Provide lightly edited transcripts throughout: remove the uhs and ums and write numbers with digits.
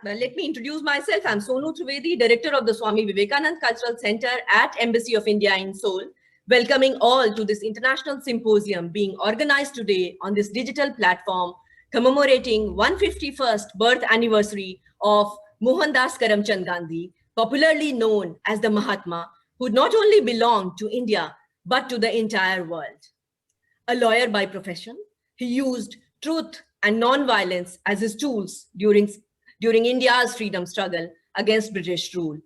Let me introduce myself. I'm Sonu Trivedi, Director of the Swami Vivekanand Cultural Center at Embassy of India in Seoul, welcoming all to this international symposium being organized today on this digital platform commemorating 151st birth anniversary of Mohandas Karamchand Gandhi, popularly known as the Mahatma, who not only belonged to India, but to the entire world. A lawyer by profession, he used truth and non-violence as his tools during India's freedom struggle against British rule.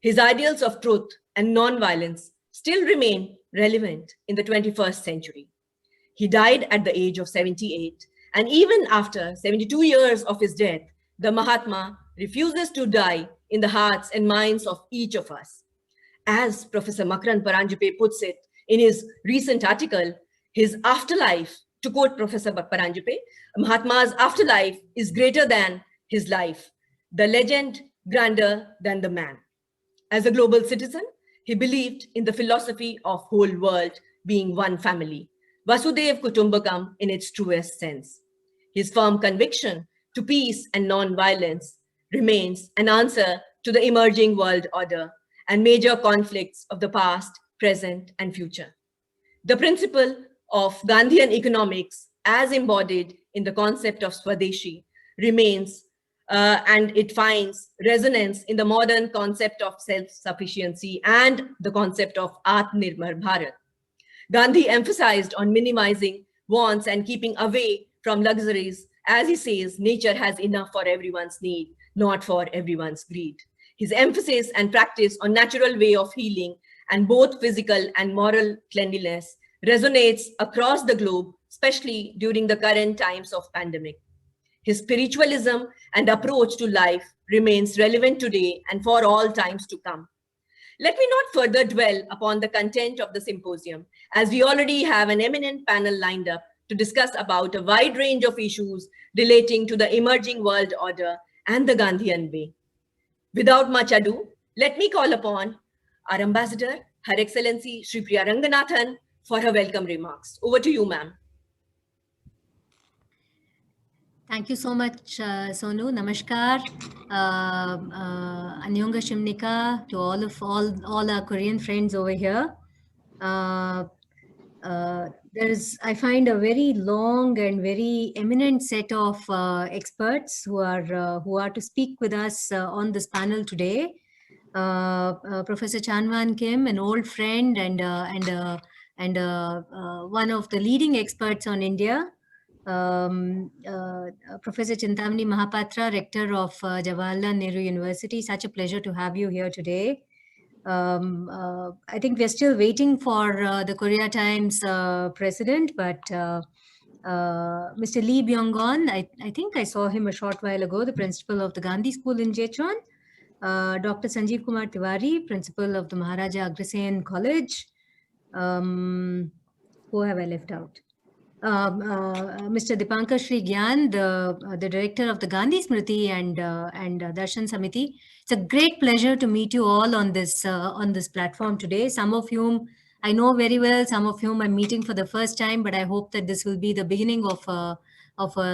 His ideals of truth and non-violence still remain relevant in the 21st century. He died at the age of 78, and even after 72 years of his death, the Mahatma refuses to die in the hearts and minds of each of us. As Professor Makran Paranjape puts it in his recent article, his afterlife, to quote Professor Paranjape, Mahatma's afterlife is greater than his life, the legend grander than the man. As a global citizen, he believed in the philosophy of whole world being one family, Vasudev Kutumbakam in its truest sense. His firm conviction to peace and non-violence remains an answer to the emerging world order and major conflicts of the past, present, and future. The principle of Gandhian economics, as embodied in the concept of Swadeshi, remains and it finds resonance in the modern concept of self-sufficiency and the concept of Atmanirbhar Bharat. Gandhi emphasized on minimizing wants and keeping away from luxuries. As he says, nature has enough for everyone's need, not for everyone's greed. His emphasis and practice on natural way of healing and both physical and moral cleanliness resonates across the globe, especially during the current times of pandemic. His spiritualism and approach to life remains relevant today and for all times to come. Let me not further dwell upon the content of the symposium, as we already have an eminent panel lined up to discuss about a wide range of issues relating to the emerging world order and the Gandhian way. Without much ado, let me call upon our ambassador, Her Excellency Shri Priya Ranganathan, for her welcome remarks. Over to you, ma'am. Thank you so much, Sonu. Namaskar, Anyonga Shimnika to all our Korean friends over here. I find a very long and very eminent set of experts who are to speak with us on this panel today. Professor Chanwan Kim, an old friend and one of the leading experts on India. Professor Chintamani Mahapatra, Rector of Jawaharlal Nehru University. Such a pleasure to have you here today. I think we're still waiting for the Korea Times president, but Mr. Lee Byung-gon, I think I saw him a short while ago, the principal of the Gandhi School in Jecheon. Dr. Sanjeev Kumar Tiwari, principal of the Maharaja Agrasen College. Who have I left out? Mr. Dipankar Sri Gyan, the director of the Gandhi Smriti and Darshan Samiti. It's a great pleasure to meet you all on this platform today. Some of whom I know very well, some of whom I'm meeting for the first time, but I hope that this will be the beginning of a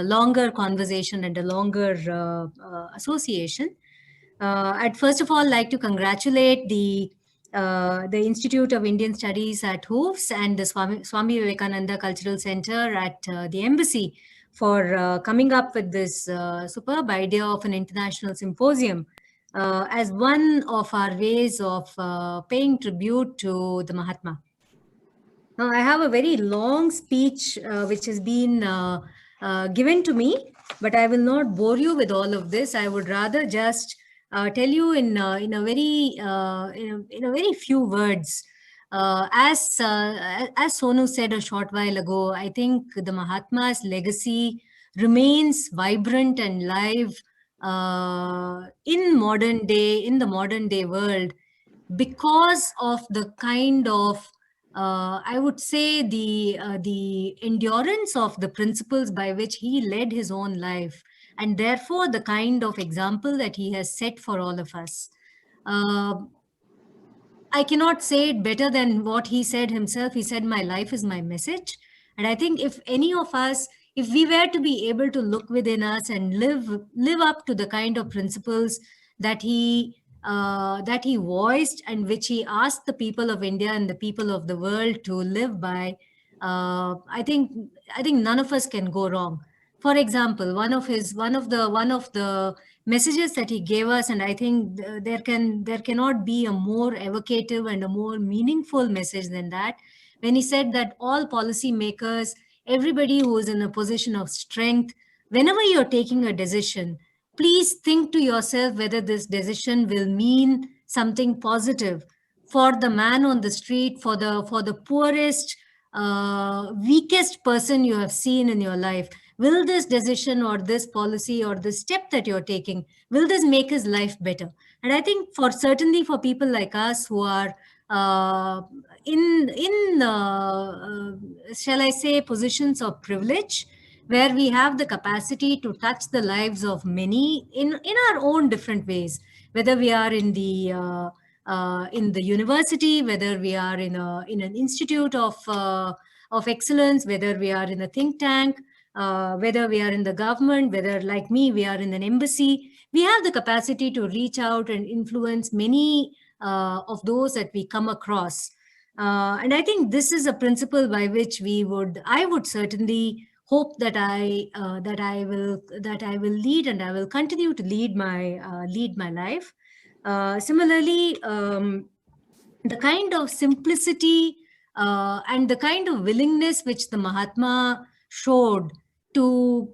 longer conversation and a longer association. I'd first of all like to congratulate the Institute of Indian Studies at Hoofs and the Swami Vivekananda Cultural Center at the Embassy for coming up with this superb idea of an international symposium as one of our ways of paying tribute to the Mahatma. Now, I have a very long speech which has been given to me, but I will not bore you with all of this. I would rather just tell you in a very few words. As Sonu said a short while ago, I think the Mahatma's legacy remains vibrant and live in the modern day world because of the kind of I would say the endurance of the principles by which he led his own life, and therefore the kind of example that he has set for all of us. I cannot say it better than what he said himself. He said, "My life is my message." And I think if any of us if we were to be able to look within us and live up to the kind of principles that he voiced and which he asked the people of India and the people of the world to live by, I think none of us can go wrong. For example, one of the messages that he gave us, and I think there cannot be a more evocative and a more meaningful message than that, when he said that all policymakers, everybody who is in a position of strength, whenever you're taking a decision, please think to yourself whether this decision will mean something positive for the man on the street, for the poorest, weakest person you have seen in your life. Will this decision or this policy or this step that you're taking, will this make his life better? And I think certainly for people like us who are shall I say, positions of privilege, where we have the capacity to touch the lives of many in our own different ways, whether we are in the university, whether we are in an institute of excellence, whether we are in a think tank, whether we are in the government, whether like me, we are in an embassy. We have the capacity to reach out and influence many of those that we come across. And I think this is a principle by which I would certainly hope that I will lead, and I will continue to lead my life. Similarly, the kind of simplicity and the kind of willingness which the Mahatma showed to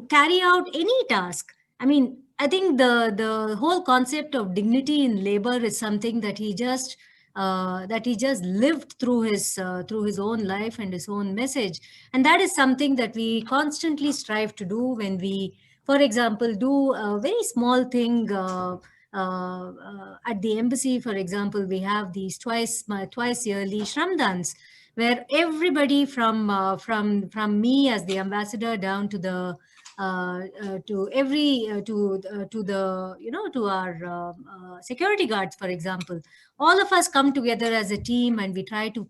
carry out any task. I mean, I think the whole concept of dignity in labor is something that he just lived through his own life and his own message, and that is something that we constantly strive to do when we, for example, do a very small thing. At the embassy, for example, we have these twice yearly Shramdans, where everybody from me as the ambassador down to the to our security guards, for example, all of us come together as a team, and we try to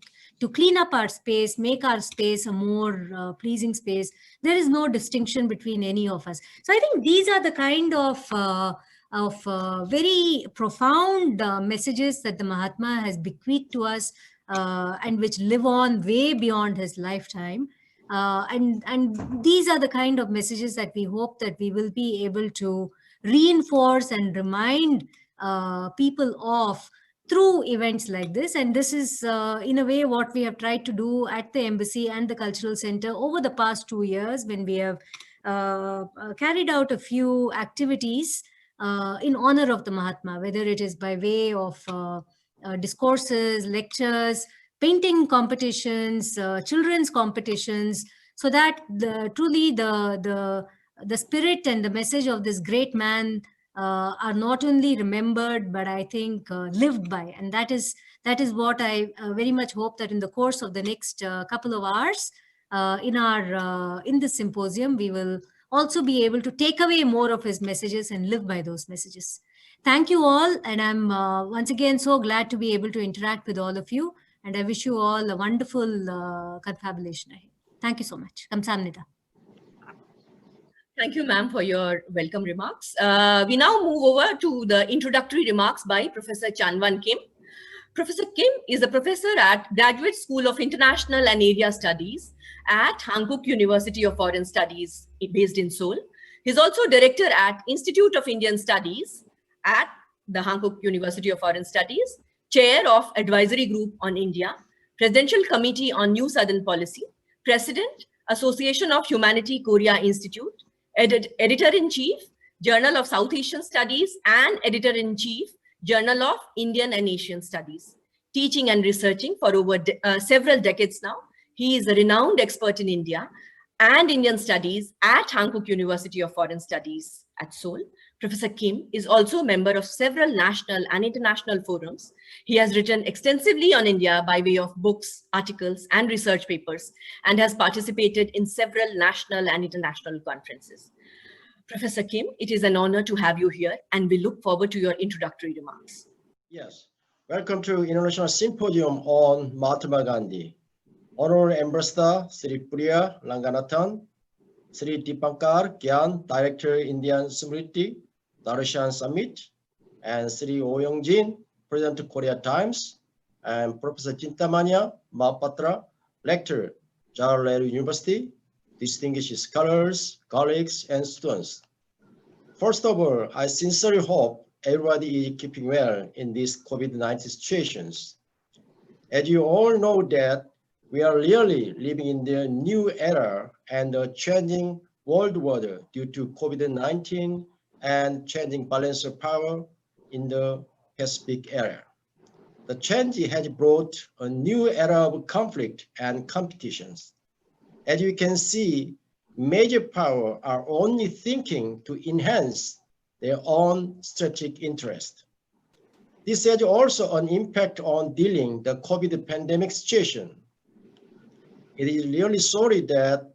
clean up our space, make our space a more pleasing space. There is no distinction between any of us. So I think these are the kind of very profound messages that the Mahatma has bequeathed to us, and which live on way beyond his lifetime. And these are the kind of messages that we hope that we will be able to reinforce and remind people of through events like this. And this is in a way what we have tried to do at the embassy and the cultural center over the past 2 years, when we have carried out a few activities in honor of the Mahatma, whether it is by way of discourses, lectures, painting competitions, children's competitions, so that truly the spirit and the message of this great man are not only remembered, but I think lived by. And that is what I very much hope that in the course of the next couple of hours in this symposium, we will also be able to take away more of his messages and live by those messages. Thank you all. And I'm once again so glad to be able to interact with all of you. And I wish you all a wonderful confabulation ahead. Thank you so much. Kamsahamnida. Thank you, ma'am, for your welcome remarks. We now move over to the introductory remarks by Professor Chanwan Kim. Professor Kim is a professor at Graduate School of International and Area Studies at Hankook University of Foreign Studies, based in Seoul. He's also director at Institute of Indian Studies at the Hankook University of Foreign Studies, chair of Advisory Group on India, Presidential Committee on New Southern Policy, President, Association of Humanity Korea Institute, Editor-in-Chief, Journal of South Asian Studies, and Editor-in-Chief, Journal of Indian and Asian Studies. Teaching and researching for over several decades now, he is a renowned expert in India and Indian studies at Hankook University of Foreign Studies at Seoul. Professor Kim is also a member of several national and international forums. He has written extensively on India by way of books, articles, and research papers, and has participated in several national and international conferences. Professor Kim, it is an honor to have you here, and we look forward to your introductory remarks. Yes, welcome to International Symposium on Mahatma Gandhi. Honorary Ambassador Sri Priya Ranganathan, Sri Dipankar Gyan, Director Indian Smriti Darshan Summit, and Sri Oh Young-jin, President Korea Times, and Professor Chintamanya Mahapatra, Lecturer, Jawaharlal University, distinguished scholars, colleagues, and students. First of all, I sincerely hope everybody is keeping well in these COVID-19 situations. As you all know that we are really living in the new era and a changing world order due to COVID-19 and changing balance of power in the Pacific area. The change has brought a new era of conflict and competitions. As you can see, major powers are only thinking to enhance their own strategic interest. This has also an impact on dealing the COVID pandemic situation. It is really sorry that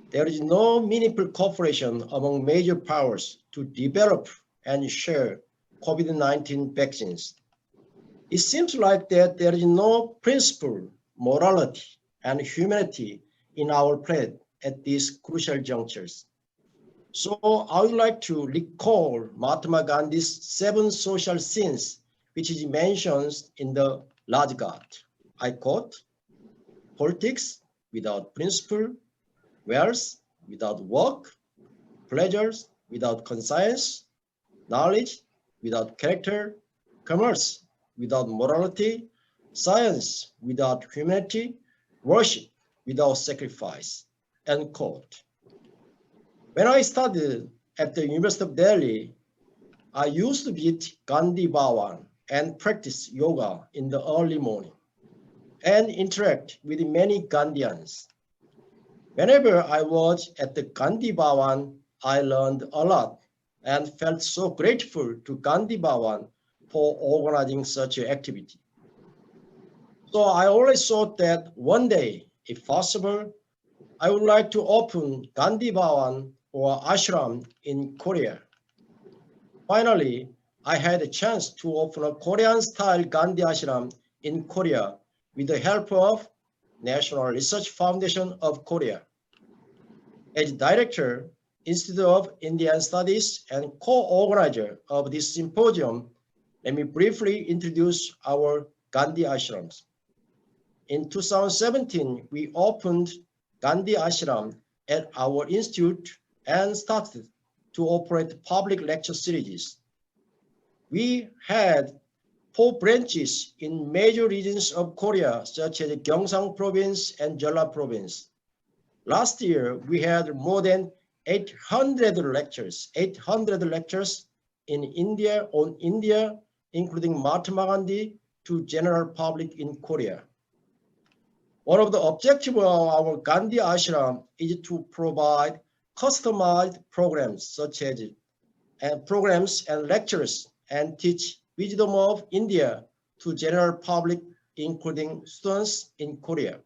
there is no meaningful cooperation among major powers to develop and share COVID-19 vaccines. It seems like that there is no principle, morality, and humanity in our planet at these crucial junctures. So I would like to recall Mahatma Gandhi's 7 social sins, which is mentioned in the Large God. I quote, politics without principle, wealth without work, pleasures without conscience, knowledge without character, commerce without morality, science without humanity, worship without sacrifice, end quote. When I studied at the University of Delhi, I used to visit Gandhi Bhawan and practice yoga in the early morning and interact with many Gandhians. Whenever I was at the Gandhi Bhawan, I learned a lot and felt so grateful to Gandhi Bhawan for organizing such an activity. So I always thought that one day, if possible, I would like to open Gandhi Bhawan or ashram in Korea. Finally, I had a chance to open a Korean-style Gandhi ashram in Korea with the help of National Research Foundation of Korea. As director, Institute of Indian Studies, and co-organizer of this symposium, let me briefly introduce our Gandhi ashrams. In 2017, we opened Gandhi ashram at our institute and started to operate public lecture series. We had 4 branches in major regions of Korea, such as Gyeongsang Province and Jeolla Province. Last year, we had more than 800 lectures in India, including Mahatma Gandhi, to general public in Korea. One of the objectives of our Gandhi ashram is to provide customized programs such as programs and lectures and teach wisdom of India to general public, including students in Korea.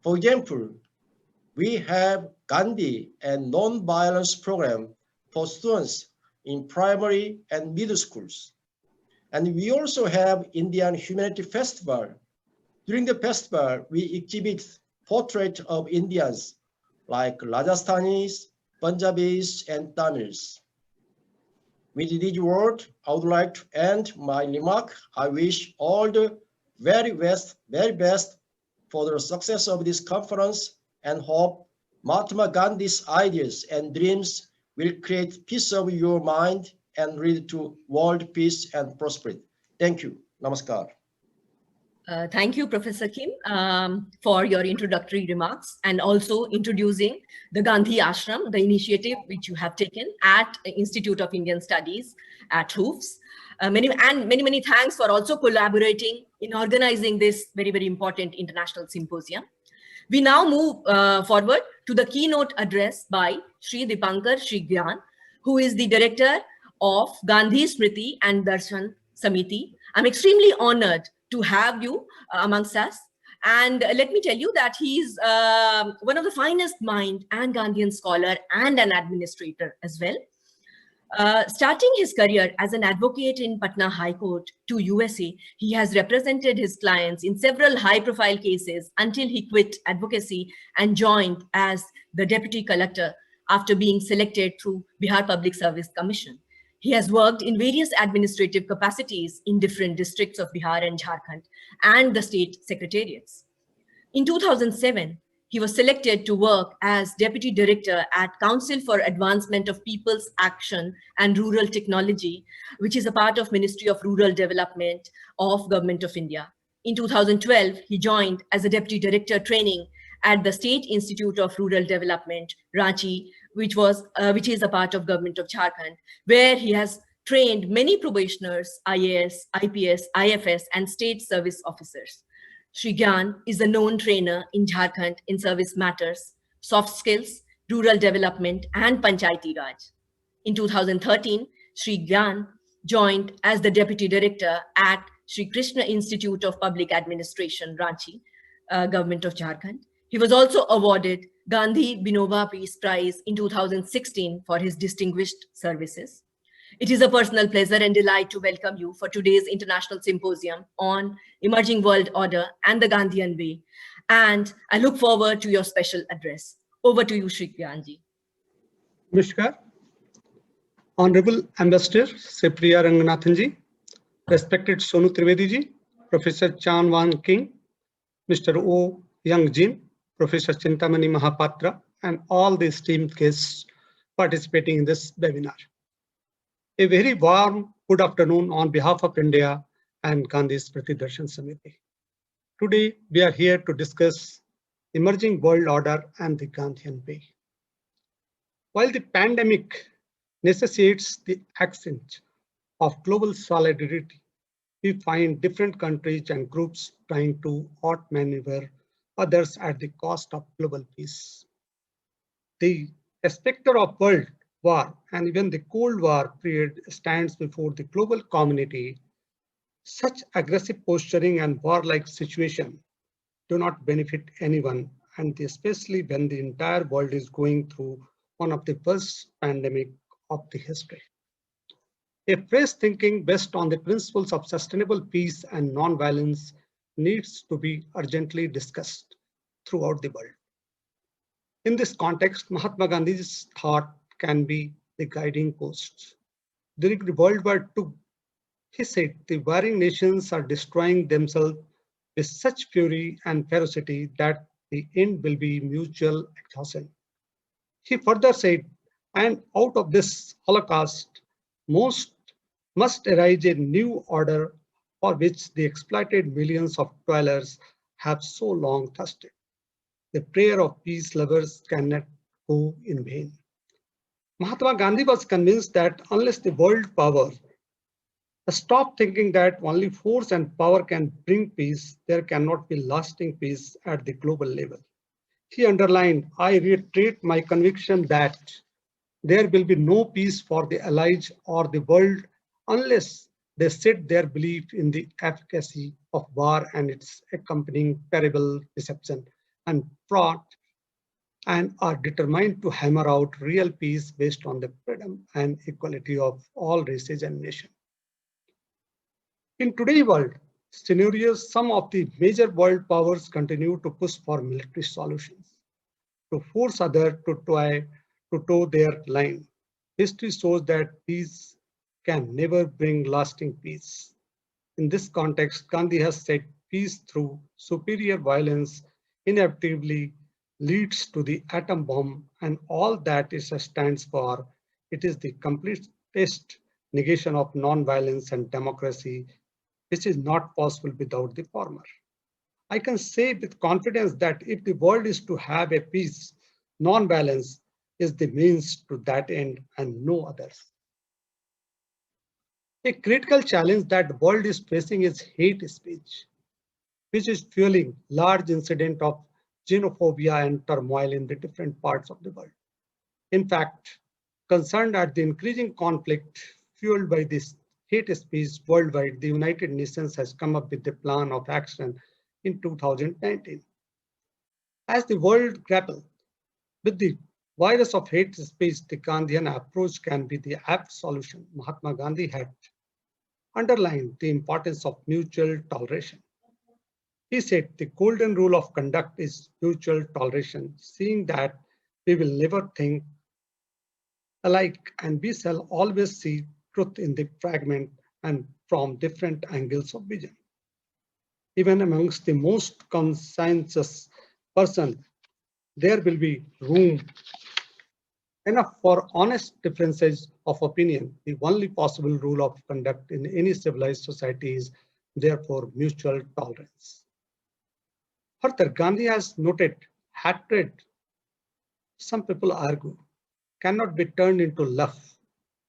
For example, we have Gandhi and non-violence program for students in primary and middle schools. And we also have Indian Humanity Festival. During the festival, we exhibit portraits of Indians like Rajasthanis, Punjabis, and Tamils. With these words, I would like to end my remark. I wish all the very best for the success of this conference and hope Mahatma Gandhi's ideas and dreams will create peace of your mind and lead to world peace and prosperity. Thank you. Namaskar. Thank you, Professor Kim, for your introductory remarks and also introducing the Gandhi Ashram, the initiative which you have taken at Institute of Indian Studies at HOOFs. Many thanks for also collaborating in organizing this very, very important international symposium. We now move forward to the keynote address by Sri Dipankar Sri Gyan, who is the director of Gandhi Smriti and Darshan Samiti. I'm extremely honored to have you amongst us. And let me tell you that he's one of the finest mind and Gandhian scholar and an administrator as well. Starting his career as an advocate in Patna High Court to USA, he has represented his clients in several high-profile cases until he quit advocacy and joined as the deputy collector after being selected through Bihar Public Service Commission. He has worked in various administrative capacities in different districts of Bihar and Jharkhand and the state secretariats. In 2007, he was selected to work as Deputy Director at Council for Advancement of People's Action and Rural Technology, which is a part of Ministry of Rural Development of Government of India. In 2012, he joined as a Deputy Director Training at the State Institute of Rural Development, Ranchi, which is a part of Government of Jharkhand, where he has trained many probationers, IAS, IPS, IFS, and state service officers. Shri Gyan is a known trainer in Jharkhand in service matters, soft skills, rural development, and Panchayati Raj. In 2013, Shri Gyan joined as the Deputy Director at Shri Krishna Institute of Public Administration, Ranchi, Government of Jharkhand. He was also awarded Gandhi Vinoba Peace Prize in 2016 for his distinguished services. It is a personal pleasure and delight to welcome you for today's International Symposium on Emerging World Order and the Gandhian Way. And I look forward to your special address. Over to you, Shri Gyanji. Namaskar. Honorable Ambassador Priya Ranganathanji, respected Sonu Trivedi-ji, Professor Chan Wan King, Mr. O. Young Jin, Professor Chintamani Mahapatra, and all the esteemed guests participating in this webinar. A very warm good afternoon on behalf of India and Gandhi Smriti Darshan Samiti. Today, we are here to discuss emerging world order and the Gandhian way. While the pandemic necessitates the accent of global solidarity, we find different countries and groups trying to outmaneuver others at the cost of global peace. The specter of world war and even the Cold War period stands before the global community. Such aggressive posturing and warlike situation do not benefit anyone, and especially when the entire world is going through one of the worst pandemic of the history. A fresh thinking based on the principles of sustainable peace and non-violence needs to be urgently discussed throughout the world. In this context, Mahatma Gandhi's thought can be the guiding post. During the World War II, he said the warring nations are destroying themselves with such fury and ferocity that the end will be mutual exhaustion. He further said, and out of this Holocaust, must arise a new order for which the exploited millions of toilers have so long thirsted. The prayer of peace lovers cannot go in vain. Mahatma Gandhi was convinced that unless the world power stop thinking that only force and power can bring peace, there cannot be lasting peace at the global level. He underlined, I reiterate my conviction that there will be no peace for the allies or the world unless they set their belief in the efficacy of war and its accompanying terrible deception and fraud, and are determined to hammer out real peace based on the freedom and equality of all races and nations. In today's world scenarios, some of the major world powers continue to push for military solutions, to force others to toe their line. History shows that these can never bring lasting peace. In this context, Gandhi has said peace through superior violence inevitably leads to the atom bomb, and all that it stands for, it is the completest negation of non-violence and democracy, which is not possible without the former. I can say with confidence that if the world is to have a peace, non-violence is the means to that end and no others. A critical challenge that the world is facing is hate speech, which is fueling large incident of xenophobia and turmoil in the different parts of the world. In fact, concerned at the increasing conflict fueled by this hate speech worldwide, the United Nations has come up with a plan of action in 2019. As the world grappled with the virus of hate speech, the Gandhian approach can be the apt solution. Mahatma Gandhi had underlined the importance of mutual toleration. He said the golden rule of conduct is mutual toleration, seeing that we will never think alike and we shall always see truth in the fragment and from different angles of vision. Even amongst the most conscientious person, there will be room enough for honest differences of opinion. The only possible rule of conduct in any civilized society is therefore mutual tolerance. Further, Gandhi has noted hatred, some people argue, cannot be turned into love.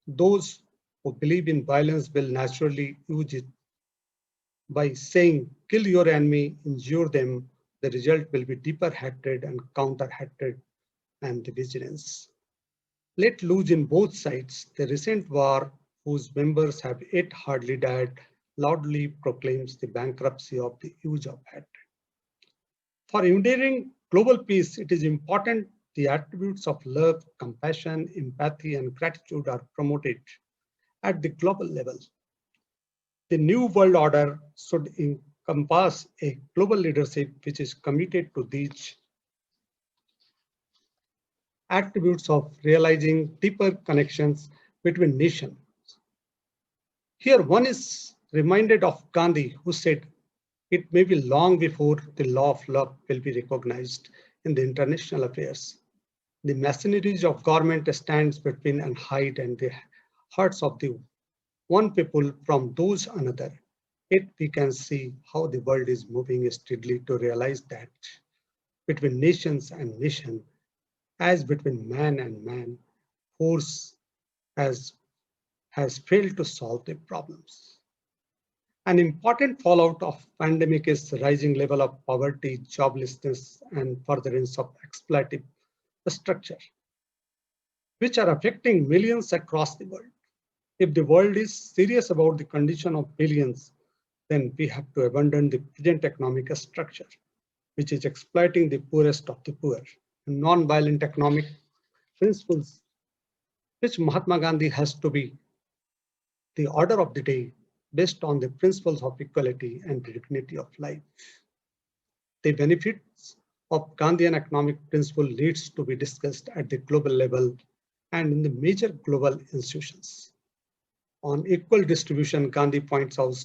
Those who believe in violence will naturally use it by saying, kill your enemy, injure them. The result will be deeper hatred and counter hatred and the vigilance. Let loose in both sides. The recent war, whose members have yet hardly died, loudly proclaims the bankruptcy of the use of hatred. For enduring global peace, it is important the attributes of love, compassion, empathy, and gratitude are promoted at the global level. The new world order should encompass a global leadership which is committed to these attributes of realizing deeper connections between nations. Here one is reminded of Gandhi, who said, it may be long before the law of love will be recognized in the international affairs. The machineries of government stands between and hide and the hearts of the one people from those another. Yet we can see how the world is moving steadily to realize that between nations and nation, as between man and man, force has failed to solve the problems. An important fallout of pandemic is the rising level of poverty, joblessness, and furtherance of exploitative structure, which are affecting millions across the world. If the world is serious about the condition of billions, then we have to abandon the present economic structure, which is exploiting the poorest of the poor. Non-violent economic principles, which Mahatma Gandhi has to be the order of the day based on the principles of equality and dignity of life. The benefits of Gandhian economic principle needs to be discussed at the global level and in the major global institutions. On equal distribution, Gandhi points out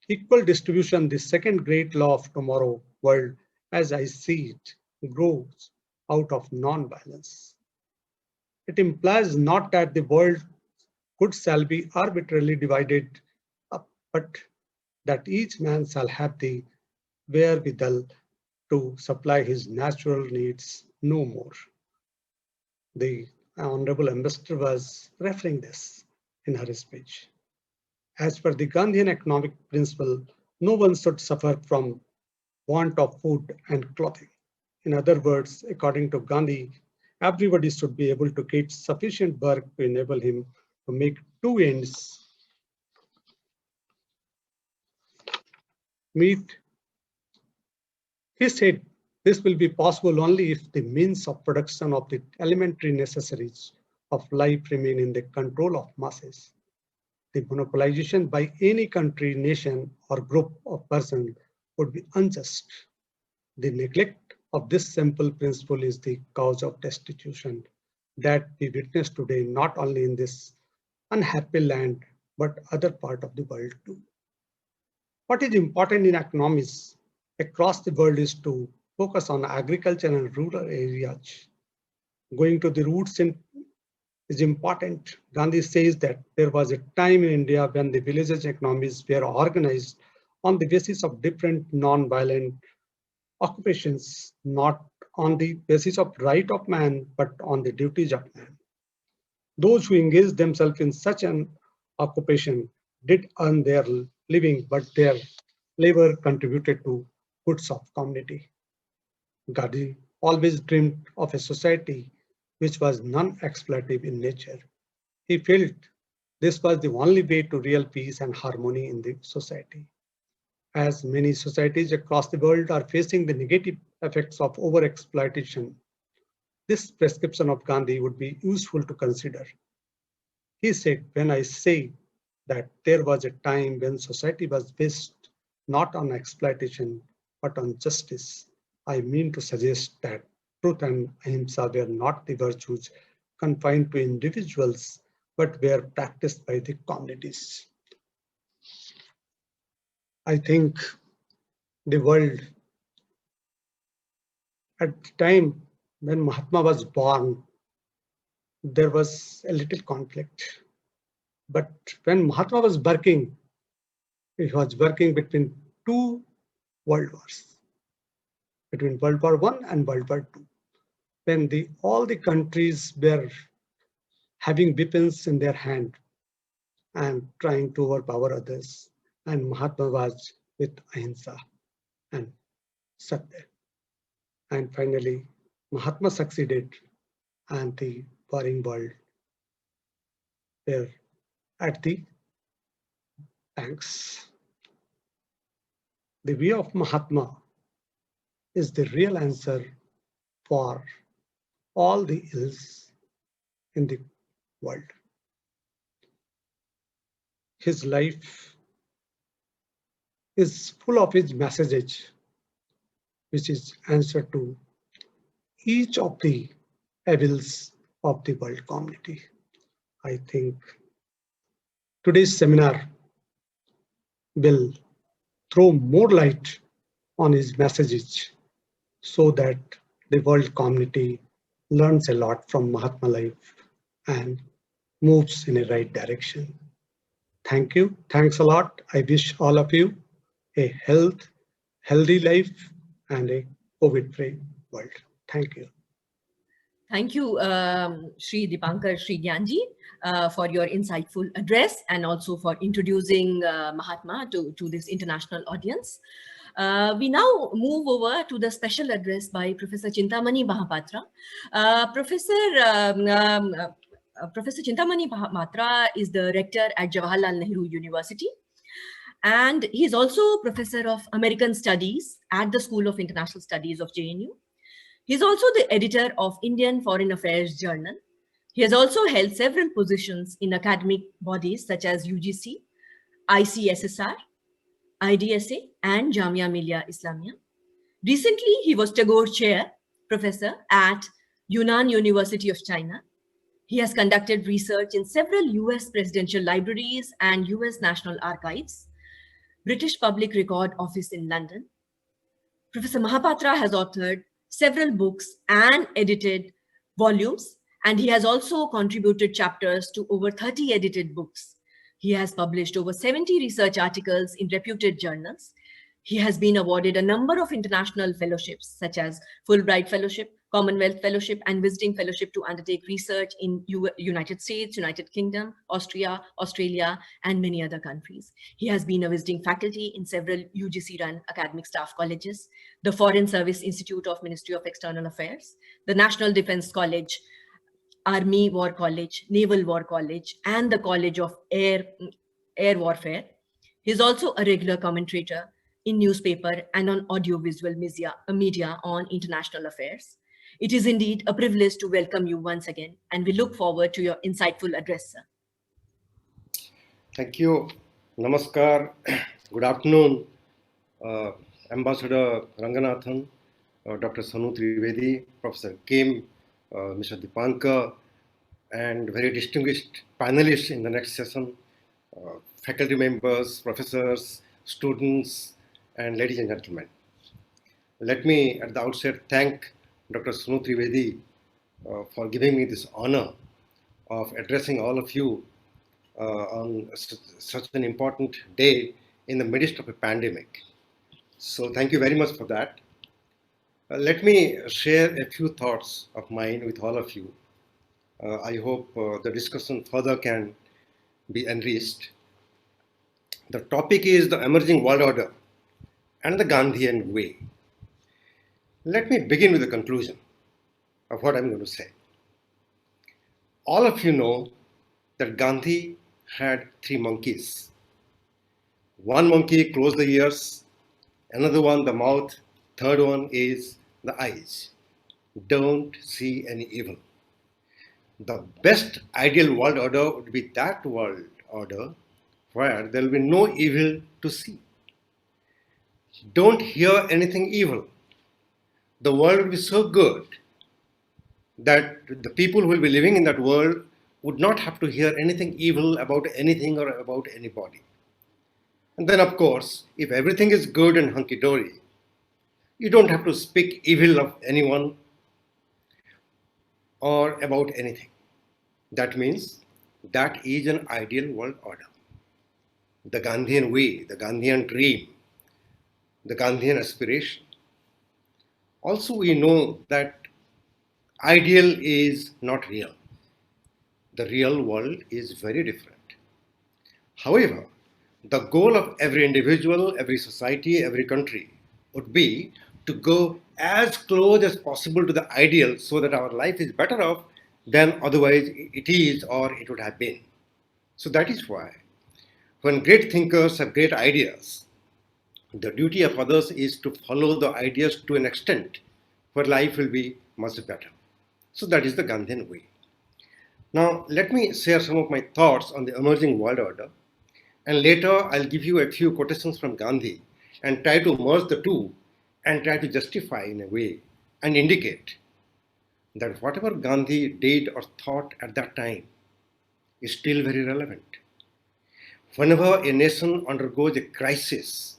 equal distribution, the second great law of tomorrow world, as I see it, grows out of non-violence. It implies not that the world goods shall be arbitrarily divided up, but that each man shall have the wherewithal to supply his natural needs no more. The Honorable Ambassador was referring this in her speech. As per the Gandhian economic principle, no one should suffer from want of food and clothing. In other words, according to Gandhi, everybody should be able to get sufficient work to enable him to make two ends meet. He said this will be possible only if the means of production of the elementary necessaries of life remain in the control of masses. The monopolization by any country, nation, or group of persons would be unjust. The neglect of this simple principle is the cause of destitution that we witness today, not only in this unhappy land, but other part of the world too. What is important in economics across the world is to focus on agriculture and rural areas. Going to the roots is important. Gandhi says that there was a time in India when the villages economies were organized on the basis of different non-violent occupations, not on the basis of right of man, but on the duties of man. Those who engaged themselves in such an occupation did earn their living, but their labor contributed to goods of community. Gandhi always dreamed of a society which was non-exploitative in nature. He felt this was the only way to real peace and harmony in the society. As many societies across the world are facing the negative effects of overexploitation, this prescription of Gandhi would be useful to consider. He said, when I say that there was a time when society was based not on exploitation, but on justice, I mean to suggest that truth and ahimsa were not the virtues confined to individuals, but were practiced by the communities. I think the world at the time when Mahatma was born, there was a little conflict. But when Mahatma was working, he was working between two world wars, between World War I and World War II, when all the countries were having weapons in their hand and trying to overpower others. And Mahatma was with ahimsa and satya. And finally, Mahatma succeeded, and the warring world were at the banks. The way of Mahatma is the real answer for all the ills in the world. His life is full of his messages, which is answer to each of the evils of the world community. I think today's seminar will throw more light on his messages so that the world community learns a lot from Mahatma life and moves in a right direction. Thank you. Thanks a lot. I wish all of you a healthy life and a COVID-free world. Thank you. Thank you, Shri Dipankar Shri Gyanji, for your insightful address and also for introducing Mahatma to this international audience. We now move over to the special address by Professor Chintamani Mahapatra. Professor Chintamani Mahapatra is the rector at Jawaharlal Nehru University, and he is also Professor of American Studies at the School of International Studies of JNU. He is also the editor of Indian Foreign Affairs Journal. He has also held several positions in academic bodies such as UGC, ICSSR, IDSA, and Jamia Millia Islamia. Recently, he was Tagore Chair Professor at Yunnan University of China. He has conducted research in several US presidential libraries and US National Archives, British Public Record Office in London. Professor Mahapatra has authored several books and edited volumes, and he has also contributed chapters to over 30 edited books. He has published over 70 research articles in reputed journals. He has been awarded a number of international fellowships, such as Fulbright Fellowship, Commonwealth Fellowship, and Visiting Fellowship to undertake research in United States, United Kingdom, Austria, Australia, and many other countries. He has been a visiting faculty in several UGC-run academic staff colleges, the Foreign Service Institute of Ministry of External Affairs, the National Defense College, Army War College, Naval War College, and the College of Air Warfare. He is also a regular commentator in newspaper and on audiovisual media on international affairs. It is indeed a privilege to welcome you once again, and we look forward to your insightful address, sir. Thank you. Namaskar. Good afternoon, Ambassador Ranganathan, Dr. Sonu Trivedi, Professor Kim, Mr. Dipankar, and very distinguished panelists in the next session, faculty members, professors, students, and ladies and gentlemen. Let me at the outset thank Dr. Sonu Trivedi for giving me this honor of addressing all of you on such an important day in the midst of a pandemic. So thank you very much for that. Let me share a few thoughts of mine with all of you. I hope the discussion further can be enriched. The topic is the emerging world order and the Gandhian way. Let me begin with the conclusion of what I'm going to say. All of you know that Gandhi had 3 monkeys. One monkey closed the ears, another one the mouth, third one is the eyes. don't see any evil. The best ideal world order would be that world order where there will be no evil to see. Don't hear anything evil. The world will be so good that the people who will be living in that world would not have to hear anything evil about anything or about anybody. And then, of course, if everything is good and hunky-dory, you don't have to speak evil of anyone or about anything. That means that is an ideal world order. The Gandhian way, the Gandhian dream, the Gandhian aspiration. Also, we know that ideal is not real. The real world is very different. However, the goal of every individual, every society, every country would be to go as close as possible to the ideal so that our life is better off than otherwise it is or it would have been. So that is why when great thinkers have great ideas, the duty of others is to follow the ideas to an extent where life will be much better. So that is the Gandhian way. Now, let me share some of my thoughts on the emerging world order, and later I'll give you a few quotations from Gandhi and try to merge the two and try to justify in a way and indicate that whatever Gandhi did or thought at that time is still very relevant. Whenever a nation undergoes a crisis,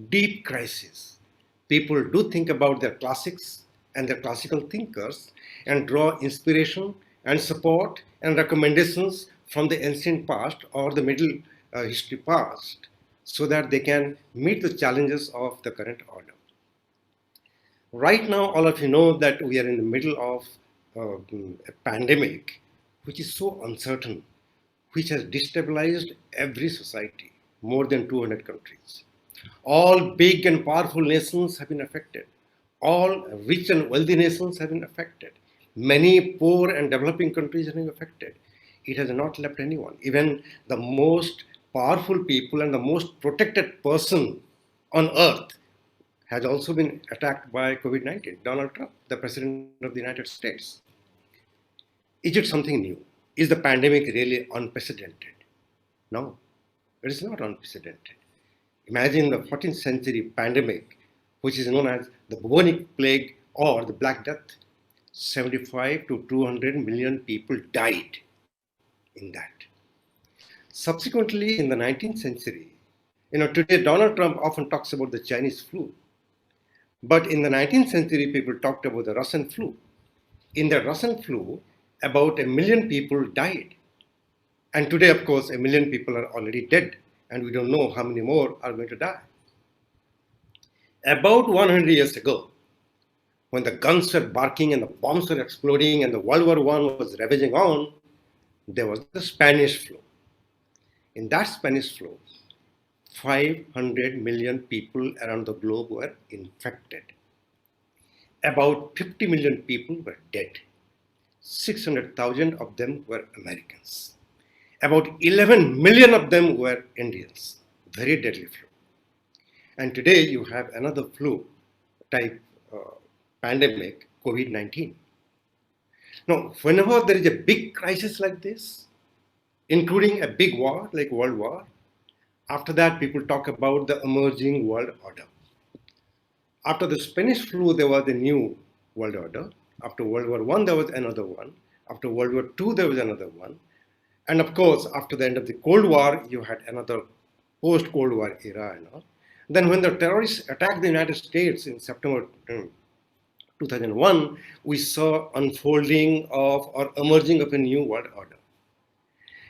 deep crisis, people do think about their classics and their classical thinkers and draw inspiration and support and recommendations from the ancient past or the middle history past so that they can meet the challenges of the current order. Right now, all of you know that we are in the middle of a pandemic which is so uncertain, which has destabilized every society, more than 200 countries. All big and powerful nations have been affected. All rich and wealthy nations have been affected. Many poor and developing countries have been affected. It has not left anyone. Even the most powerful people and the most protected person on earth has also been attacked by COVID-19, Donald Trump, the President of the United States. Is it something new? Is the pandemic really unprecedented? No, it is not unprecedented. Imagine the 14th century pandemic, which is known as the bubonic plague or the Black Death. 75 to 200 million people died in that. Subsequently, in the 19th century, today Donald Trump often talks about the Chinese flu. But in the 19th century, people talked about the Russian flu. In the Russian flu, about 1 million people died. And today, of course, 1 million people are already dead, and we don't know how many more are going to die. About 100 years ago, when the guns were barking and the bombs were exploding and the World War I was ravaging on, there was the Spanish flu. In that Spanish flu, 500 million people around the globe were infected. About 50 million people were dead. 600,000 of them were Americans. About 11 million of them were Indians. Very deadly flu. And today you have another flu type pandemic, COVID-19. Now, whenever there is a big crisis like this, including a big war like World War, after that people talk about the emerging world order. After the Spanish flu, there was a new world order. After World War I, there was another one. After World War II, there was another one. And of course, after the end of the Cold War, you had another post-Cold War era. Then when the terrorists attacked the United States in September 2001, we saw unfolding of or emerging of a new world order.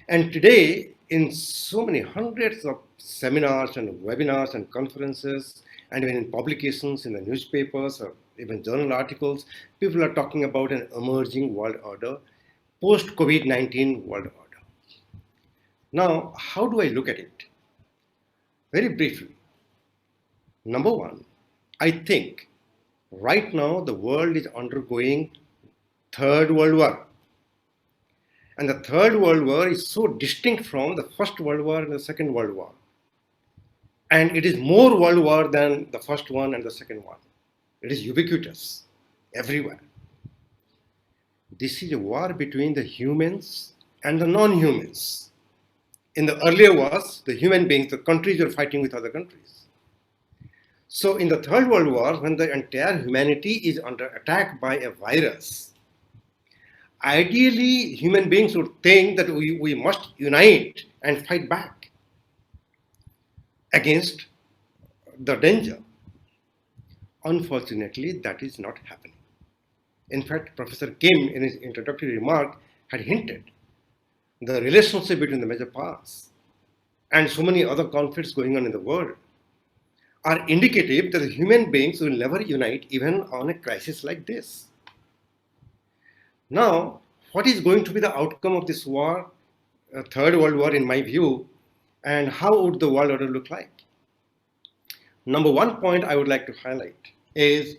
And today, in so many hundreds of seminars and webinars and conferences, and even in publications in the newspapers or even journal articles, people are talking about an emerging world order, post-COVID-19 world order. Now, how do I look at it? Very briefly. Number one, I think right now the world is undergoing Third World War. And the Third World War is so distinct from the First World War and the Second World War. And it is more World War than the first one and the second one. It is ubiquitous everywhere. this is a war between the humans and the non-humans. In the earlier wars, the human beings, the countries were fighting with other countries. So in the Third World War, when the entire humanity is under attack by a virus, ideally human beings would think that we must unite and fight back against the danger. Unfortunately, that is not happening. In fact, Professor Kim, in his introductory remark, had hinted the relationship between the major powers and so many other conflicts going on in the world are indicative that human beings will never unite even on a crisis like this. Now, what is going to be the outcome of this war, Third World War in my view, and how would the world order look like? Number one point I would like to highlight is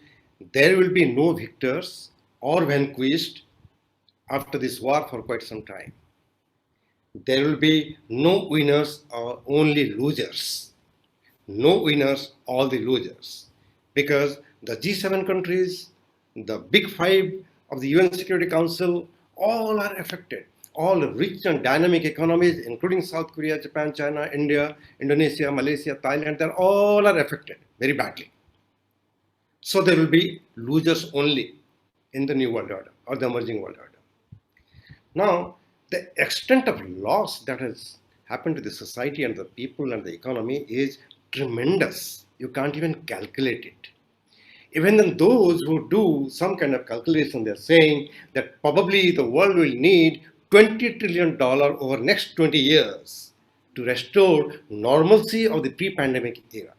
there will be no victors or vanquished after this war for quite some time. There will be no winners or only losers. No winners, all the losers. Because the G7 countries, the big five of the UN Security Council, all are affected. All rich and dynamic economies, including South Korea, Japan, China, India, Indonesia, Malaysia, Thailand, they all are affected very badly. So there will be losers only in the new world order or the emerging world order. Now, the extent of loss that has happened to the society and the people and the economy is tremendous. You can't even calculate it. Even then those who do some kind of calculation, they're saying that probably the world will need $20 trillion over next 20 years to restore normalcy of the pre-pandemic era.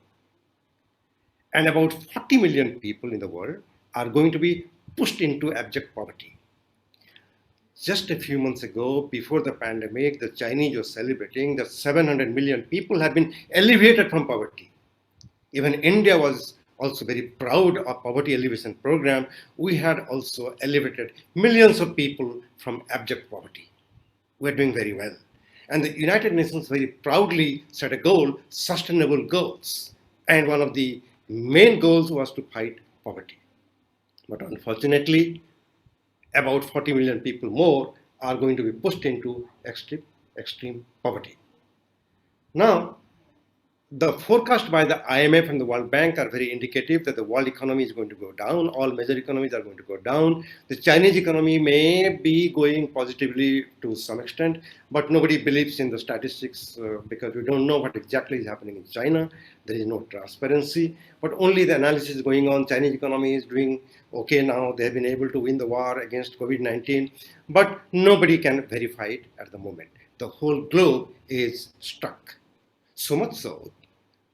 And about 40 million people in the world are going to be pushed into abject poverty. Just a few months ago, before the pandemic, the Chinese were celebrating that 700 million people have been elevated from poverty. Even India was also very proud of poverty alleviation program. We had also elevated millions of people from abject poverty. We're doing very well. And the United Nations very proudly set a goal, sustainable goals. And one of the main goals was to fight poverty. But unfortunately, about 40 million people more are going to be pushed into extreme poverty. Now, the forecast by the IMF and the World Bank are very indicative that the world economy is going to go down. All major economies are going to go down. The Chinese economy may be going positively to some extent, but nobody believes in the statistics because we don't know what exactly is happening in China. There is no transparency, but only the analysis is going on. Chinese economy is doing okay now. They have been able to win the war against COVID-19, but nobody can verify it at the moment. The whole globe is stuck. So much so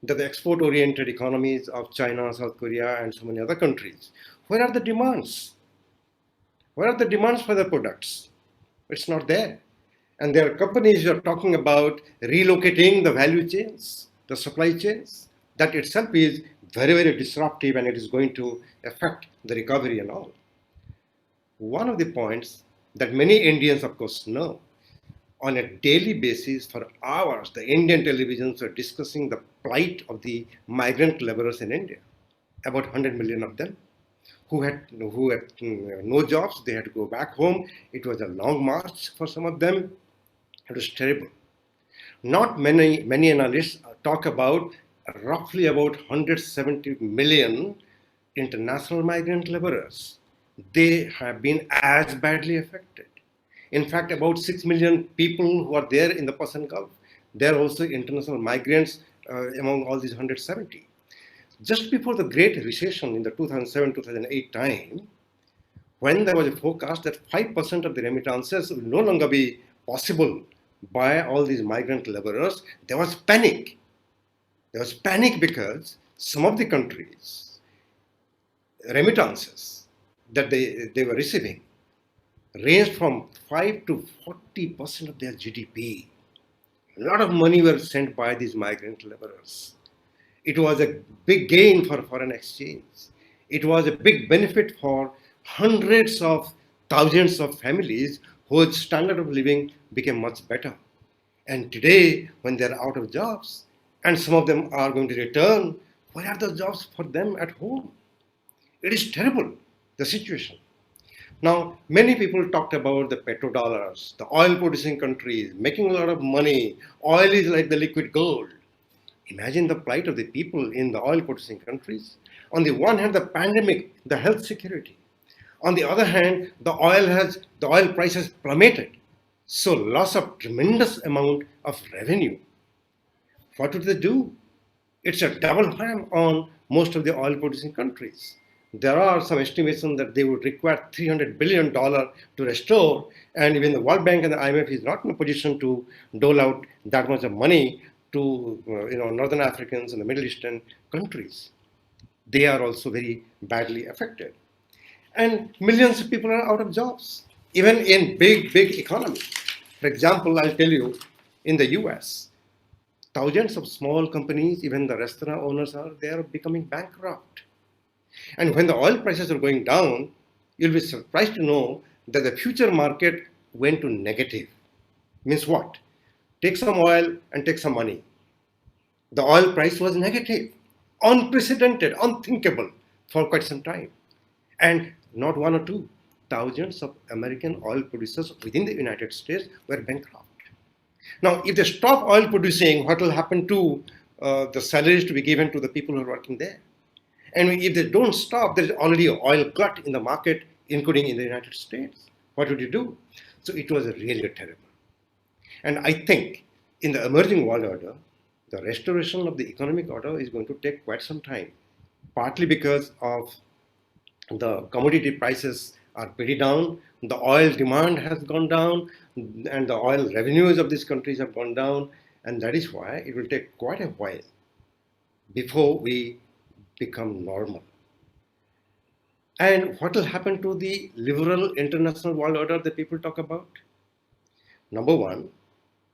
that the export-oriented economies of China, South Korea, and so many other countries, where are the demands? Where are the demands for the products? It's not there. And there are companies who are talking about relocating the value chains, the supply chains. That itself is very, very disruptive, and it is going to affect the recovery and all. One of the points that many Indians, of course, know, on a daily basis for hours, the Indian televisions were discussing the plight of the migrant laborers in India, about 100 million of them, who had no jobs. They had to go back home. It was a long march for some of them. It was terrible. Not many analysts talk about roughly about 170 million international migrant laborers. They have been as badly affected. In fact, about 6 million people who are there in the Persian Gulf, they're also international migrants among all these 170. Just before the Great Recession in the 2007-2008 time, when there was a forecast that 5% of the remittances will no longer be possible by all these migrant laborers, there was panic. There was panic because some of the countries' remittances that they were receiving ranged from 5 to 40% of their GDP. A lot of money were sent by these migrant laborers. It was a big gain for foreign exchange. It was a big benefit for hundreds of thousands of families whose standard of living became much better. And today, when they're out of jobs, and some of them are going to return, where are the jobs for them at home? It is terrible, the situation. Now, many people talked about the petrodollars, the oil producing countries making a lot of money. Oil is like the liquid gold. Imagine the plight of the people in the oil producing countries. On the one hand, the pandemic, the health security. On the other hand, the oil price has plummeted. So loss of tremendous amount of revenue. What would they do? It's a double harm on most of the oil producing countries. There are some estimations that they would require $300 billion to restore, and even the World Bank and the IMF is not in a position to dole out that much of money to Northern Africans and the Middle Eastern countries. They are also very badly affected. And millions of people are out of jobs, even in big economies. For example, I'll tell you, in the US, thousands of small companies, even the restaurant owners they are becoming bankrupt. And when the oil prices are going down, you'll be surprised to know that the future market went to negative. Means what? Take some oil and take some money. The oil price was negative, unprecedented, unthinkable for quite some time. And not one or two, thousands of American oil producers within the United States were bankrupt. Now, if they stop oil producing, what will happen to the salaries to be given to the people who are working there? And if they don't stop, there is already an oil glut in the market, including in the United States. What would you do? So it was really terrible. And I think in the emerging world order, the restoration of the economic order is going to take quite some time, partly because of the commodity prices are pretty down, the oil demand has gone down, and the oil revenues of these countries have gone down, and that is why it will take quite a while before we become normal. And what will happen to the liberal international world order that people talk about? Number one,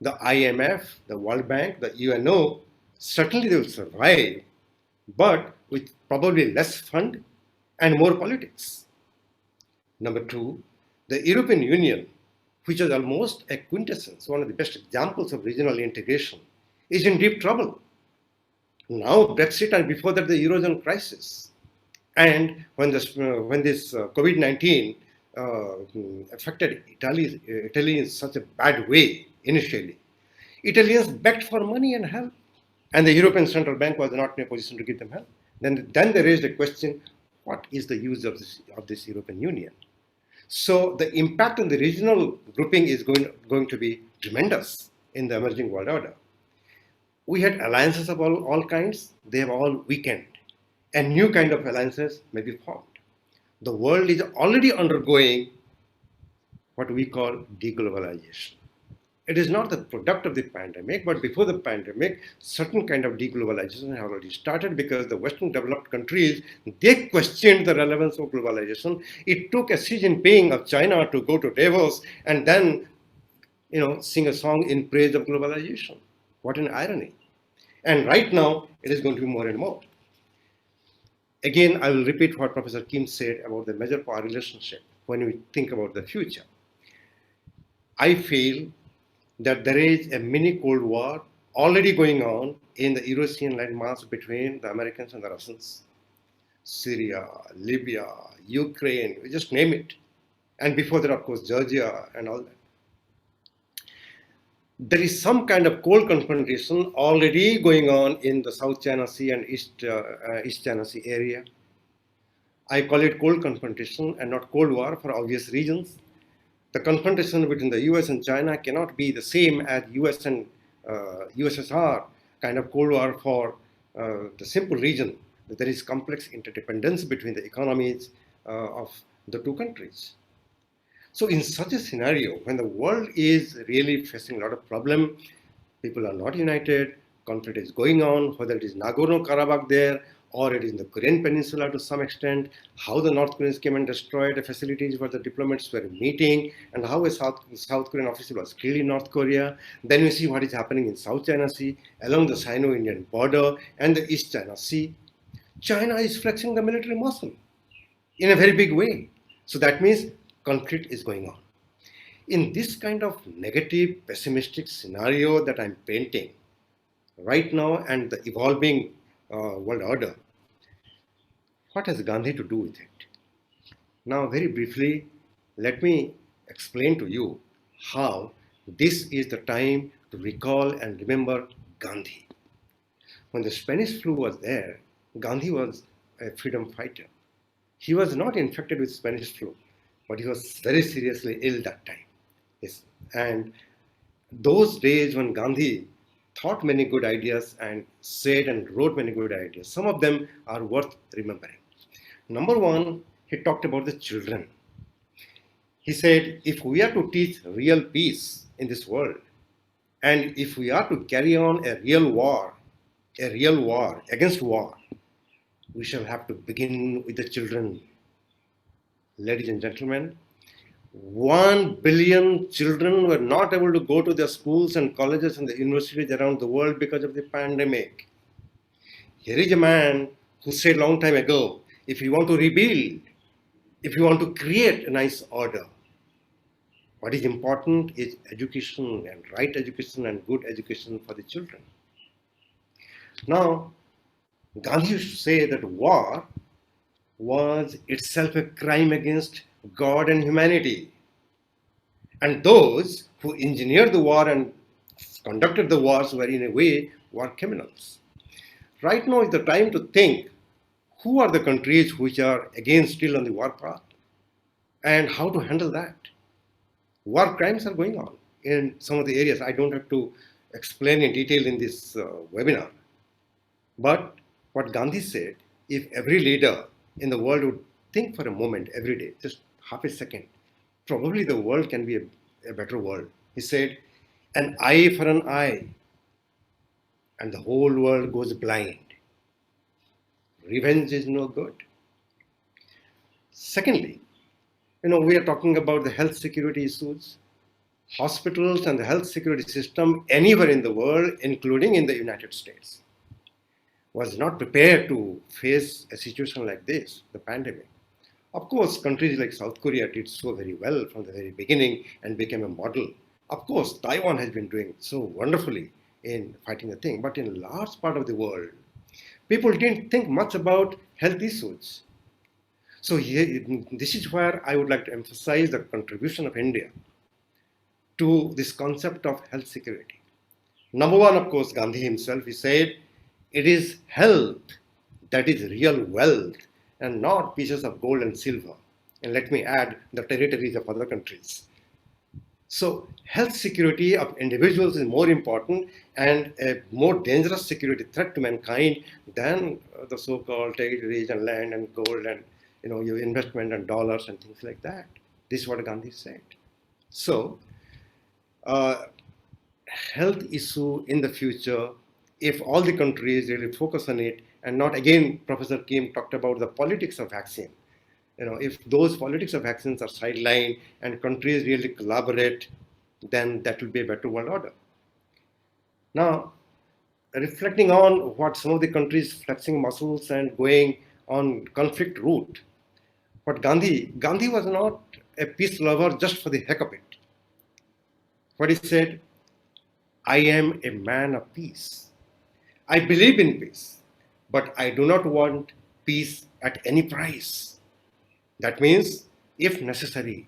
the IMF, the World Bank, the UNO, certainly they will survive, but with probably less fund and more politics. Number two, the European Union, which is almost a quintessence, one of the best examples of regional integration, is in deep trouble. Now Brexit, and before that the Eurozone crisis. And when this COVID-19 affected Italy in such a bad way initially, Italians begged for money and help, and the European Central Bank was not in a position to give them help. Then they raised a question: what is the use of this European Union? So the impact on the regional grouping is going to be tremendous in the emerging world order. We had alliances of all kinds; they have all weakened, and new kind of alliances may be formed. The world is already undergoing what we call deglobalization. It is not the product of the pandemic, but before the pandemic, certain kind of deglobalization had already started because the Western developed countries, they questioned the relevance of globalization. It took a Xi Jinping of China to go to Davos and then, sing a song in praise of globalization. What an irony. And right now, it is going to be more and more. Again, I will repeat what Professor Kim said about the major power relationship when we think about the future. I feel that there is a mini Cold War already going on in the Eurasian landmass between the Americans and the Russians. Syria, Libya, Ukraine, we just name it. And before that, of course, Georgia and all that. There is some kind of cold confrontation already going on in the South China Sea and East China Sea area. I call it cold confrontation and not Cold War for obvious reasons. The confrontation between the US and China cannot be the same as US and USSR kind of Cold War for the simple reason that there is complex interdependence between the economies of the two countries. So in such a scenario, when the world is really facing a lot of problem, people are not united, conflict is going on, whether it is Nagorno-Karabakh there, or it is in the Korean Peninsula to some extent, how the North Koreans came and destroyed the facilities where the diplomats were meeting, and how a South Korean official was killed in North Korea. Then we see what is happening in South China Sea, along the Sino-Indian border, and the East China Sea. China is flexing the military muscle in a very big way. So that means conflict is going on. In this kind of negative, pessimistic scenario that I'm painting right now and the evolving world order, what has Gandhi to do with it? Now, very briefly, let me explain to you how this is the time to recall and remember Gandhi. When the Spanish flu was there, Gandhi was a freedom fighter. He was not infected with Spanish flu, but he was very seriously ill that time. Yes. And those days when Gandhi thought many good ideas and said and wrote many good ideas, some of them are worth remembering. Number one, he talked about the children. He said, if we are to teach real peace in this world, and if we are to carry on a real war against war, we shall have to begin with the children. Ladies and gentlemen, 1 billion children were not able to go to their schools and colleges and the universities around the world because of the pandemic. Here is a man who said a long time ago, if you want to rebuild, if you want to create a nice order, what is important is education, and right education and good education for the children. Now, Gandhi used to say that war was itself a crime against God and humanity. And those who engineered the war and conducted the wars were in a way war criminals. Right now is the time to think who are the countries which are again still on the war path and how to handle that. War crimes are going on in some of the areas. I don't have to explain in detail in this webinar. But what Gandhi said, if every leader in the world would think for a moment every day, just half a second, probably the world can be a better world. He said, an eye for an eye, and the whole world goes blind. Revenge is no good. Secondly, we are talking about the health security issues. Hospitals and the health security system anywhere in the world, including in the United States, was not prepared to face a situation like this, the pandemic. Of course, countries like South Korea did so very well from the very beginning and became a model. Of course, Taiwan has been doing so wonderfully in fighting the thing, but in a large part of the world, people didn't think much about health issues. So here, this is where I would like to emphasize the contribution of India to this concept of health security. Number one, of course, Gandhi himself, he said, it is health that is real wealth and not pieces of gold and silver. And let me add the territories of other countries. So health security of individuals is more important and a more dangerous security threat to mankind than the so-called territories and land and gold and your investment and dollars and things like that. This is what Gandhi said. So health issue in the future, if all the countries really focus on it and not, again, Professor Kim talked about the politics of vaccine. If those politics of vaccines are sidelined and countries really collaborate, then that will be a better world order. Now, reflecting on what some of the countries flexing muscles and going on conflict route, what Gandhi was not a peace lover just for the heck of it. What he said, I am a man of peace. I believe in peace, but I do not want peace at any price. That means, if necessary,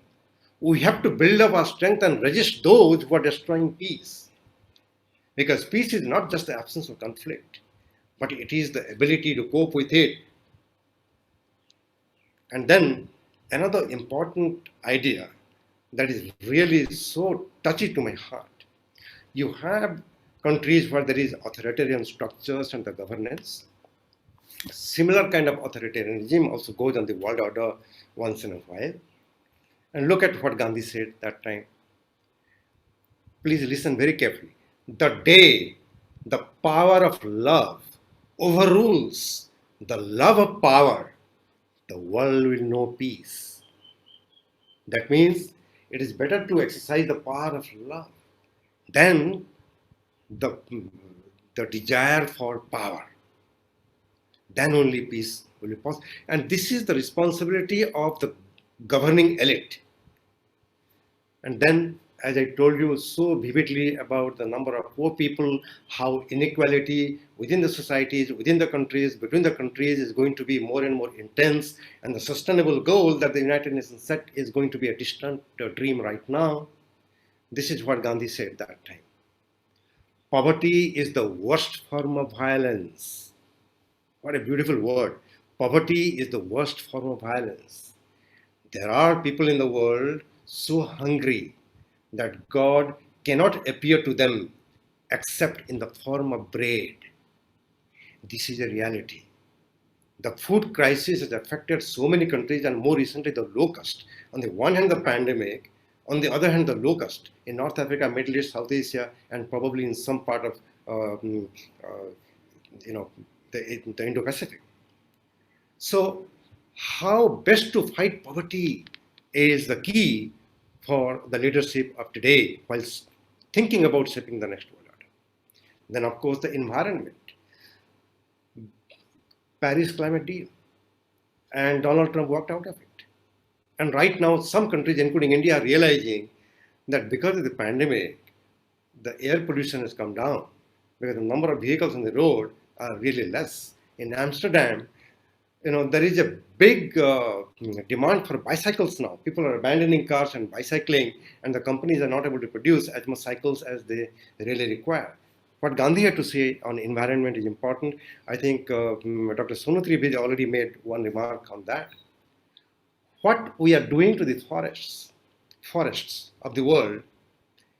we have to build up our strength and resist those who are destroying peace. Because peace is not just the absence of conflict, but it is the ability to cope with it. And then another important idea that is really so touchy to my heart. You have countries where there is authoritarian structures and the governance. Similar kind of authoritarianism also goes on the world order once in a while. And look at what Gandhi said that time. Please listen very carefully. The day the power of love overrules the love of power, the world will know peace. That means it is better to exercise the power of love than the desire for power. Then only peace will be possible. And this is the responsibility of the governing elite. And then, as I told you so vividly about the number of poor people, how inequality within the societies, within the countries, between the countries is going to be more and more intense, and the sustainable goal that the United Nations set is going to be a distant dream right now. This is what Gandhi said that time. Poverty is the worst form of violence. What a beautiful word. Poverty is the worst form of violence. There are people in the world so hungry that God cannot appear to them except in the form of bread. This is a reality. The food crisis has affected so many countries, and more recently the locust. On the one hand, the pandemic, on the other hand, the locust in North Africa, Middle East, South Asia, and probably in some part of the Indo-Pacific. So how best to fight poverty is the key for the leadership of today while thinking about shaping the next world order. Then, of course, the environment. Paris climate deal. And Donald Trump walked out of it. And right now, some countries, including India, are realizing that because of the pandemic, the air pollution has come down because the number of vehicles on the road are really less. In Amsterdam, there is a big demand for bicycles now. People are abandoning cars and bicycling, and the companies are not able to produce as much cycles as they really require. What Gandhi had to say on environment is important. I think Dr. Sonu Trivedi already made one remark on that. What we are doing to the forests of the world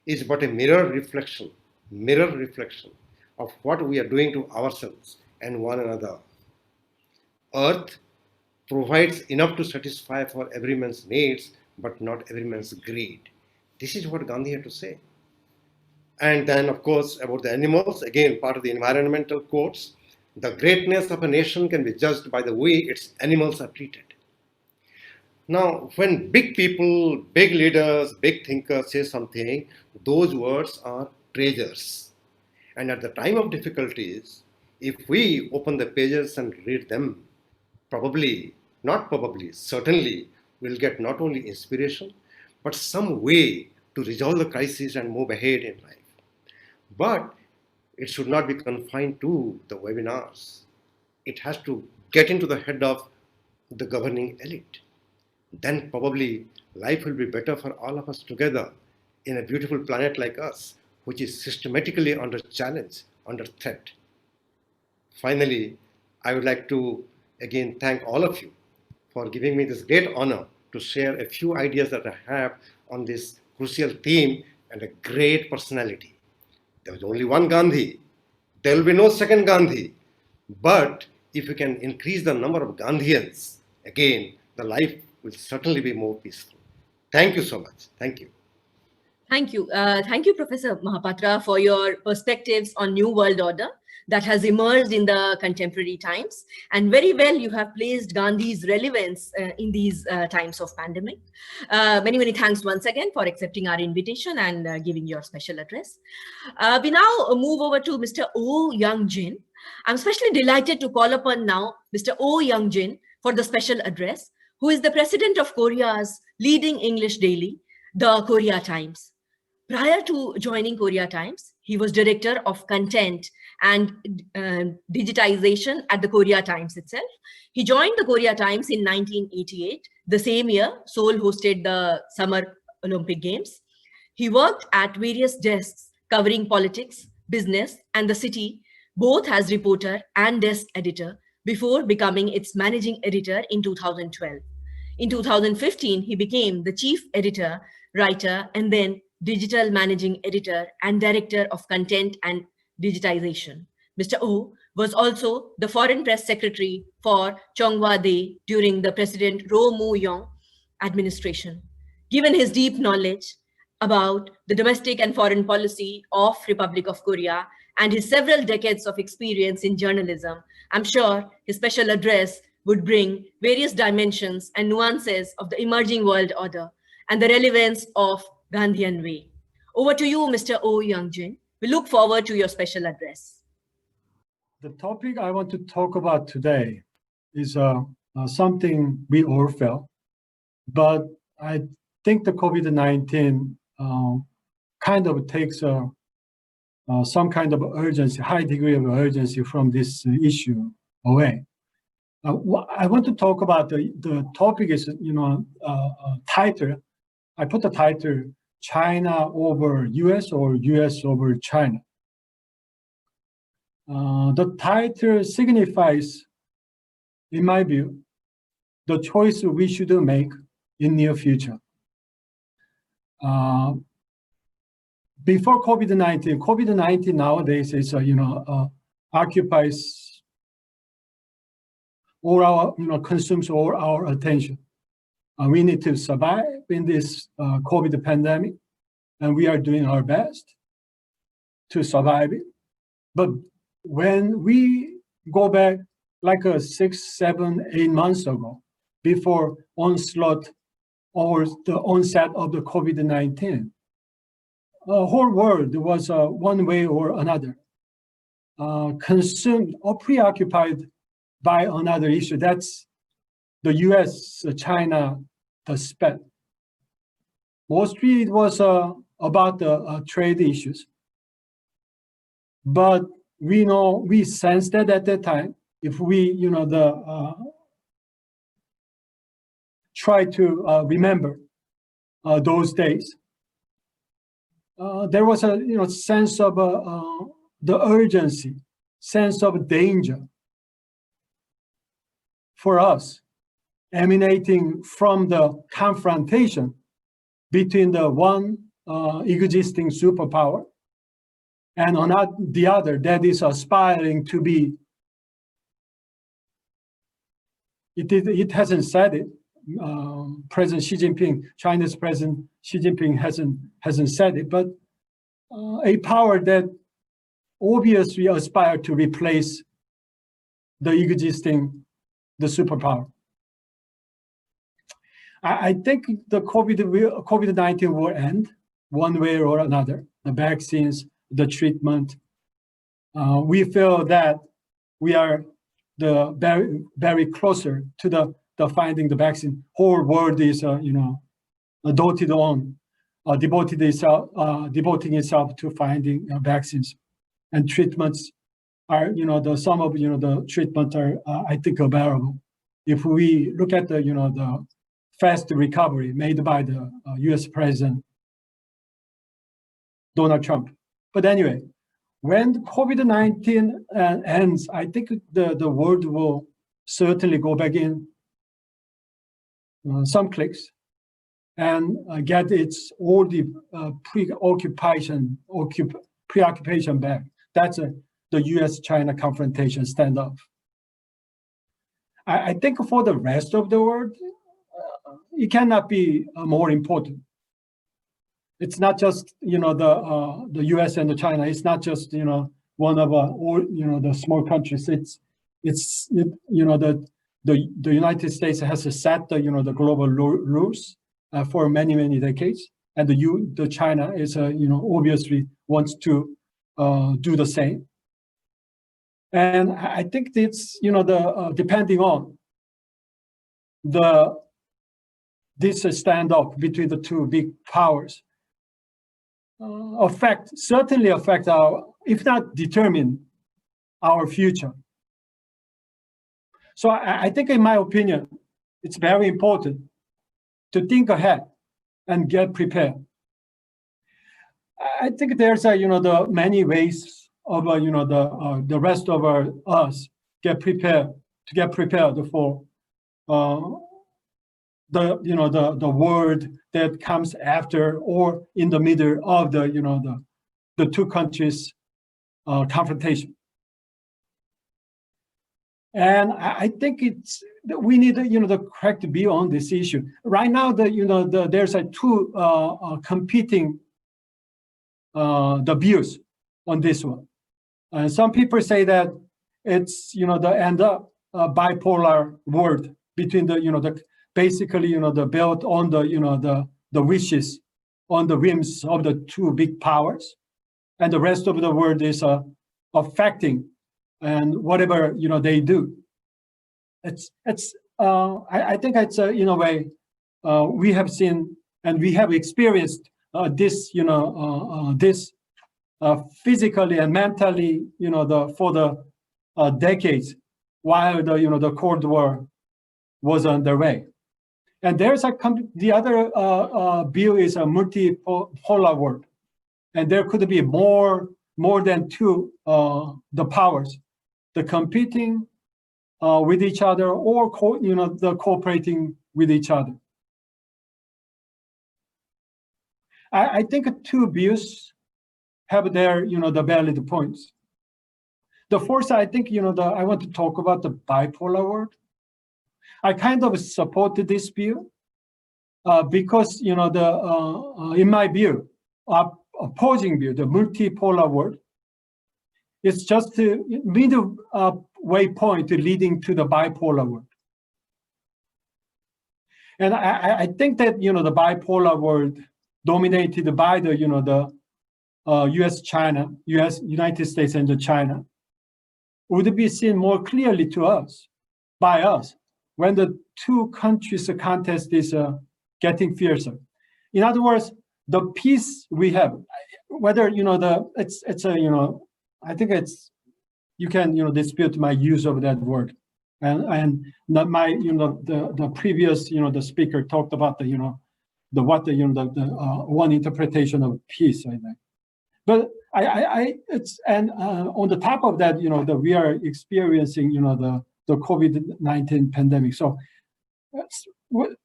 is but a mirror reflection of what we are doing to ourselves and one another. Earth provides enough to satisfy for every man's needs, but not every man's greed. This is what Gandhi had to say. And then, of course, about the animals, again, part of the environmental quotes, the greatness of a nation can be judged by the way its animals are treated. Now, when big people, big leaders, big thinkers say something, those words are treasures. And at the time of difficulties, if we open the pages and read them, certainly we'll get not only inspiration, but some way to resolve the crisis and move ahead in life. But it should not be confined to the webinars. It has to get into the head of the governing elite. Then probably life will be better for all of us together in a beautiful planet like us, which is systematically under challenge, under threat. Finally, I would like to again thank all of you for giving me this great honor to share a few ideas that I have on this crucial theme and a great personality. There was only one Gandhi. There will be no second Gandhi. But if we can increase the number of Gandhians, again, the life will certainly be more peaceful. Thank you so much. Thank you. Thank you. Thank you, Professor Mahapatra, for your perspectives on New World Order that has emerged in the contemporary times. And very well, you have placed Gandhi's relevance in these times of pandemic. Many, many thanks once again for accepting our invitation and giving your special address. We now move over to Mr. Oh Young-jin. I'm especially delighted to call upon now Mr. Oh Young-jin for the special address, who is the president of Korea's leading English daily, the Korea Times. Prior to joining Korea Times, he was director of content and digitization at the Korea Times itself. He joined the Korea Times in 1988. The same year, Seoul hosted the Summer Olympic Games. He worked at various desks covering politics, business, and the city, both as reporter and desk editor, before becoming its managing editor in 2012. In 2015, he became the chief editor, writer, and then digital managing editor and director of content and digitization. Mr. Oh was also the foreign press secretary for Cheongwa-dae during the President Roh Moo-yong administration. Given his deep knowledge about the domestic and foreign policy of Republic of Korea and his several decades of experience in journalism, I'm sure his special address would bring various dimensions and nuances of the emerging world order and the relevance of Gandhian way. Over to you, Mr. Oh Young-jin. We look forward to your special address. The topic I want to talk about today is something we all felt, but I think the COVID-19 kind of takes some kind of urgency, high degree of urgency from this issue away. I want to talk about the topic is, title. I put the title, China over US or US over China. The title signifies, in my view, the choice we should make in near future. Before COVID-19 nowadays is, occupies all our, consumes all our attention. We need to survive in this COVID pandemic, and we are doing our best to survive it. But when we go back like 6, 7, 8 months ago, before onslaught or the onset of the COVID-19, the whole world was one way or another consumed or preoccupied by another issue. That's the US, China, the spat. Mostly it was about the trade issues. But we sensed that at that time, if we, try to remember those days, there was a sense of the urgency, sense of danger for us, emanating from the confrontation between the one existing superpower and the other that is aspiring to be. It hasn't said it. President Xi Jinping, China's President Xi Jinping hasn't said it, but a power that obviously aspired to replace the superpower. I think the COVID-19 will end one way or another. The vaccines, the treatment. We feel that we are very, very closer to the finding the vaccine. Whole world is, devoting itself to finding vaccines, and treatments are, some of the treatments are, I think, available. If we look at the fast recovery made by the U.S. President Donald Trump. But anyway, when COVID-19 ends, I think the world will certainly go back in some clicks and get its all the preoccupation back. That's the U.S.-China confrontation standoff. I think for the rest of the world, it cannot be more important. It's not just the U.S. and the China. It's not just one of the small countries. It's the United States has set the global rules for many decades, and the China is obviously wants to do the same. And I think it's depending on this standoff between the two big powers certainly affect our, if not determine our future. So I think, in my opinion, it's very important to think ahead and get prepared. I think there's the many ways of the rest of us get prepared for the world that comes after or in the middle of the two countries confrontation. And I think we need the correct view on this issue. Right now, there's two competing the views on this one. And some people say that it's the end up bipolar world between basically the built on the wishes on the whims of the two big powers, and the rest of the world is affecting and whatever they do. I think it's in a way we have seen and we have experienced this, physically and mentally, for the decades while the Cold War was underway. And there's the other view is a multipolar world, and there could be more than two the powers, the competing with each other, or the cooperating with each other. I think two views have their the valid points. The first, I think I want to talk about the bipolar world. I kind of support this view because in my view, opposing view, the multipolar world, it's just the middle way point leading to the bipolar world. And I think that the bipolar world dominated by the United States and China would be seen more clearly by us when the two countries contest is getting fiercer. In other words, the peace we have, whether I think you can dispute my use of that word, and my the previous the speaker talked about the one interpretation of peace, I think. But on the top of that, that we are experiencing the COVID-19 pandemic. So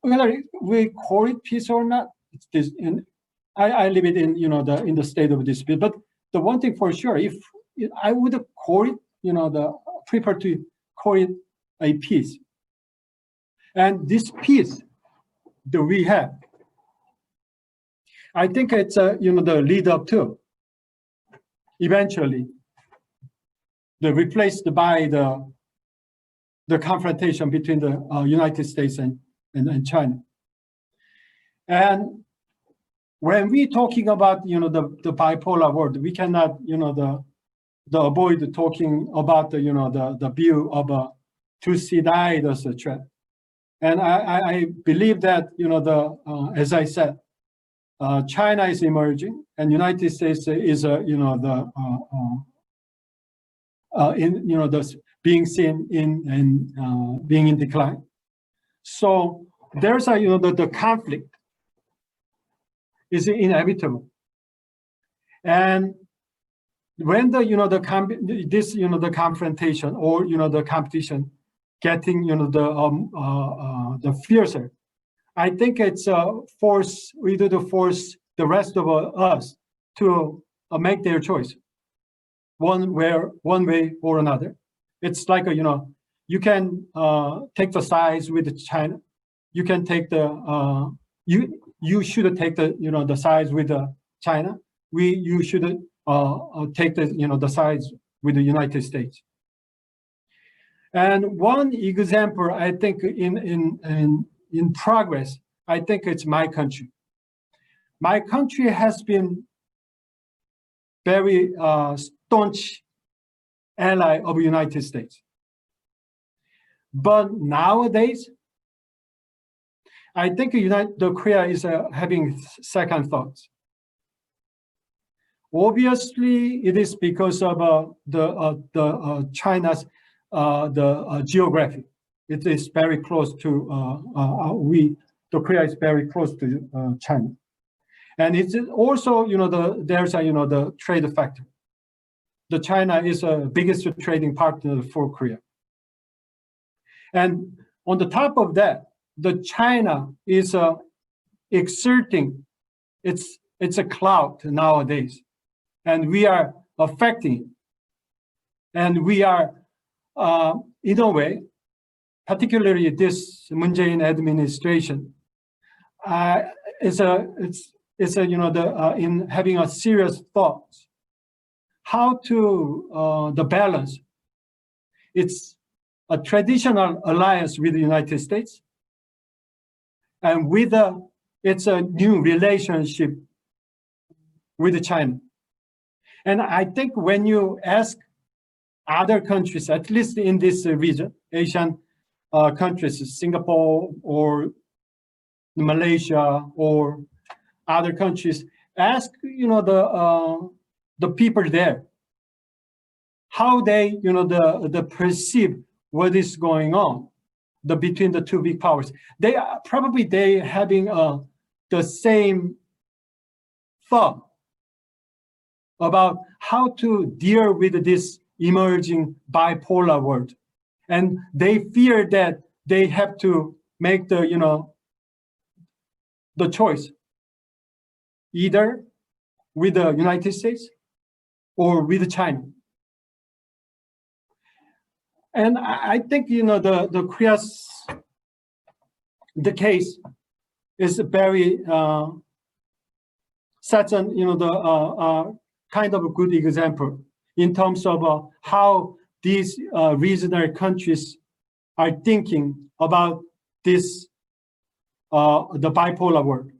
whether we call it peace or not, it's this. I leave it in in the state of dispute. But the one thing for sure, if I would call it, prefer to call it a peace. And this peace that we have, I think it's the lead up to eventually replaced by the confrontation between the United States and China. And when we're talking about the bipolar world, we cannot avoid talking about the view of to see died as a threat. And I believe that as I said, China is emerging, and United States is being seen in being in decline. So there's the conflict is inevitable, and when the confrontation or the competition getting the fiercer, I think it's force the rest of us to make their choice, one way or another. It's like you can take the sides with China, you can take you should take the sides with China. You should take the sides with the United States. And one example, I think in progress, I think it's my country. My country has been very staunch ally of the United States. But nowadays, I think the Korea is having second thoughts. Obviously, it is because of the China's geography. It is very close to the Korea is very close to China, and it's also there's the trade factor. The China is the biggest trading partner for Korea, and on the top of that, the China is exerting it's a clout nowadays, and we are affecting, and we are in a way, particularly this Moon Jae-in administration, in having a serious thought how to the balance. It's a traditional alliance with the United States, and with it's a new relationship with China. And I think when you ask other countries, at least in this region, Asian countries, Singapore or Malaysia or other countries, ask, the people there, how they, the perceive what is going on between the two big powers. They having the same thought about how to deal with this emerging bipolar world. And they fear that they have to make the choice, either with the United States or with China. And I think, the Korea's, the case is very, such an, kind of a good example in terms of how these regional countries are thinking about this, the bipolar world.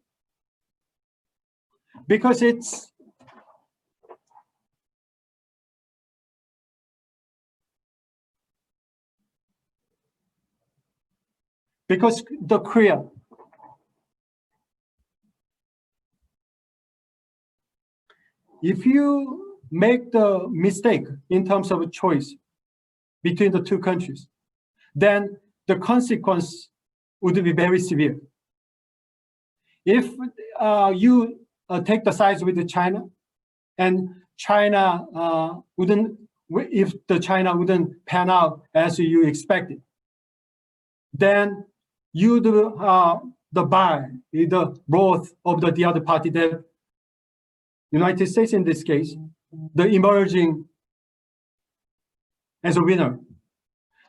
Because the Korea, if you make the mistake in terms of a choice between the two countries, then the consequence would be very severe. If you take the sides with China, and China if China wouldn't pan out as you expected, then you do the growth of the other party, that United States in this case, the emerging as a winner.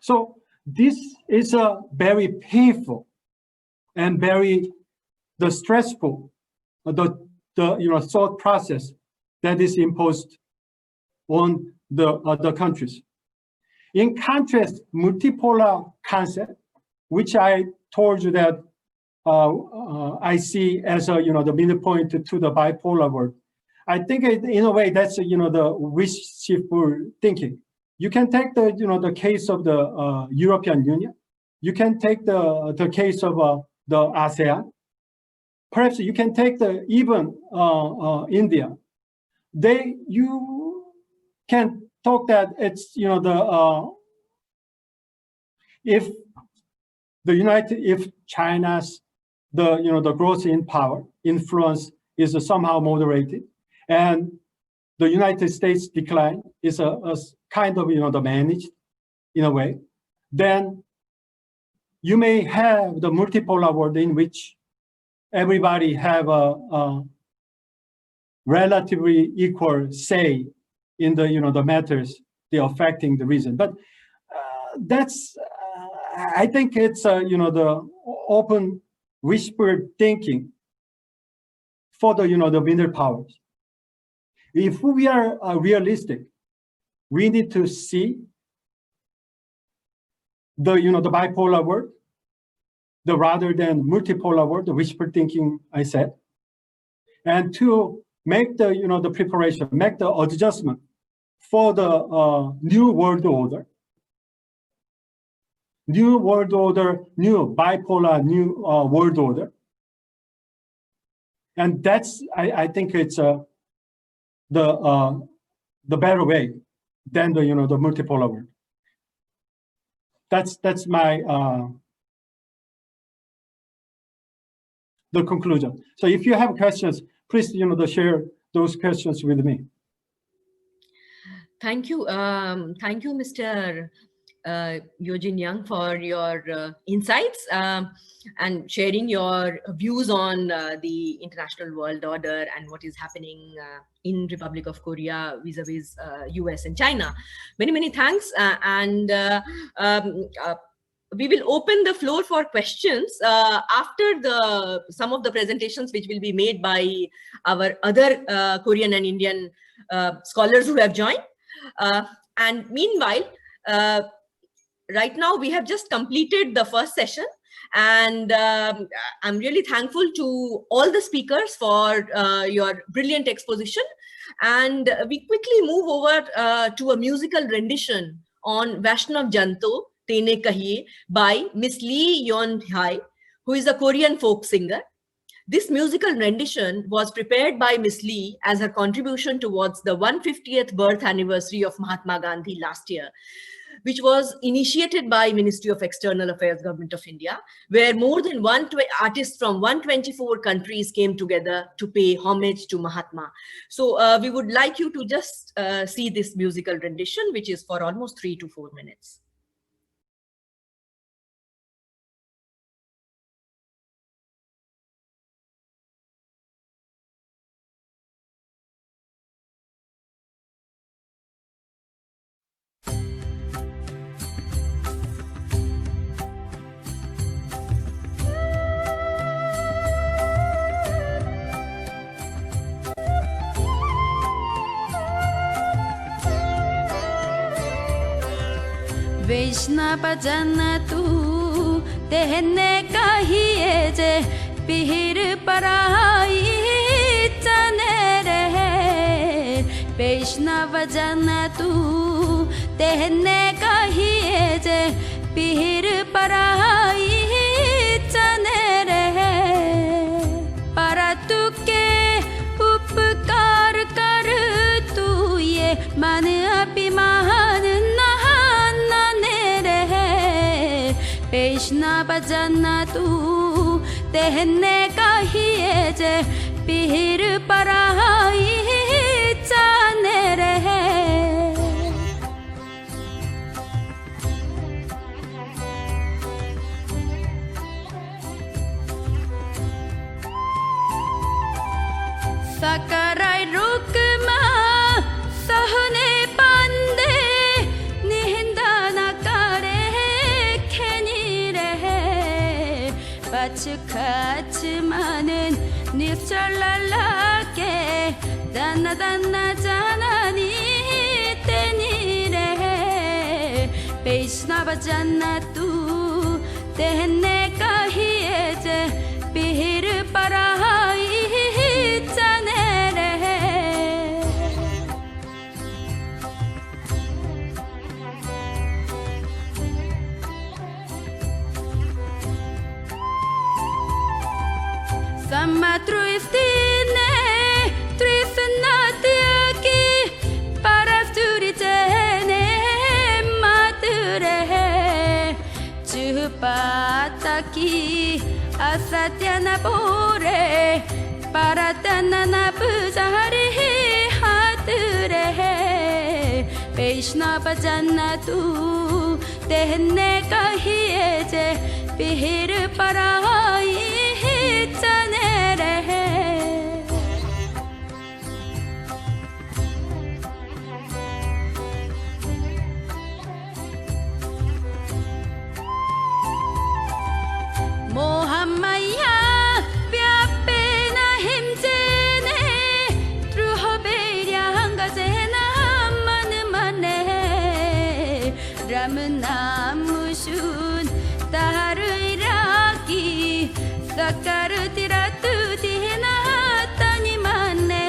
So this is a very painful and very stressful thought process that is imposed on the countries. In contrast, multipolar concept, which I told you that I see as the middle point to the bipolar world. I think in a way that's the wishful thinking. You can take the case of the European Union. You can take the case of the ASEAN. Perhaps you can take even India. You can talk that it's if China's the growth in power influence is somehow moderated, and the United States decline is a kind of managed in a way, then you may have the multipolar world in which everybody have a relatively equal say in the matters they're affecting the region. But that's I think it's the open whispered thinking for the the winner powers. If we are realistic, we need to see the the bipolar world, rather than multipolar world, the whispered thinking I said, and to make the the preparation, make the adjustment for the new world order. New world order, new bipolar, new world order. And that's, I think it's the better way than the the multipolar world. That's my the conclusion. So if you have questions, please share those questions with me. Thank you, Mr. Yojin Young, for your insights and sharing your views on the international world order and what is happening in Republic of Korea vis-a-vis US and China. Many thanks, and we will open the floor for questions after some of the presentations which will be made by our other Korean and Indian scholars who have joined. And meanwhile, right now we have just completed the first session, and I'm really thankful to all the speakers for your brilliant exposition. And we quickly move over to a musical rendition on Vaishnav Janto Tene Kahiye by Miss Lee Yeon Hai, who is a Korean folk singer. This musical rendition was prepared by Miss Lee as her contribution towards the 150th birth anniversary of Mahatma Gandhi last year, which was initiated by Ministry of External Affairs, Government of India, where more than artists from 124 countries came together to pay homage to Mahatma. So we would like you to just see this musical rendition, which is for almost 3 to 4 minutes. वैष्णव जन तू तेहने कहिए जे पीर पराई चने रहे वैष्णव जन तू तेहने कहिए जे पीर पराई चने रहे पर तू के उपकार कर तू ये मन अभिमान वैष्णव जन तू तेहने कहिए जे पीर पराई चने रहे सकराई रुक मां सहने पांदे निंदा न करे बच खच मानन निचललाके दन दन जाननी तेनी रहे वैष्णव जन तू तेहने कहिए जे पीर पराई चने रहे Samatruistine Trisnatiaki Parasturitene Mature Chupataki Asatyana Pore Paratana Pujari Hature Vaishnava Jana tu Tehne Kahiye je Pihir Parai चने रहे मोहम्मया व्यापे न हिमजेने द्रुह बेर्यांग जेना मन मने रम नाम मुशुन तारुराकी सकरु तिरतु दिना तनि मने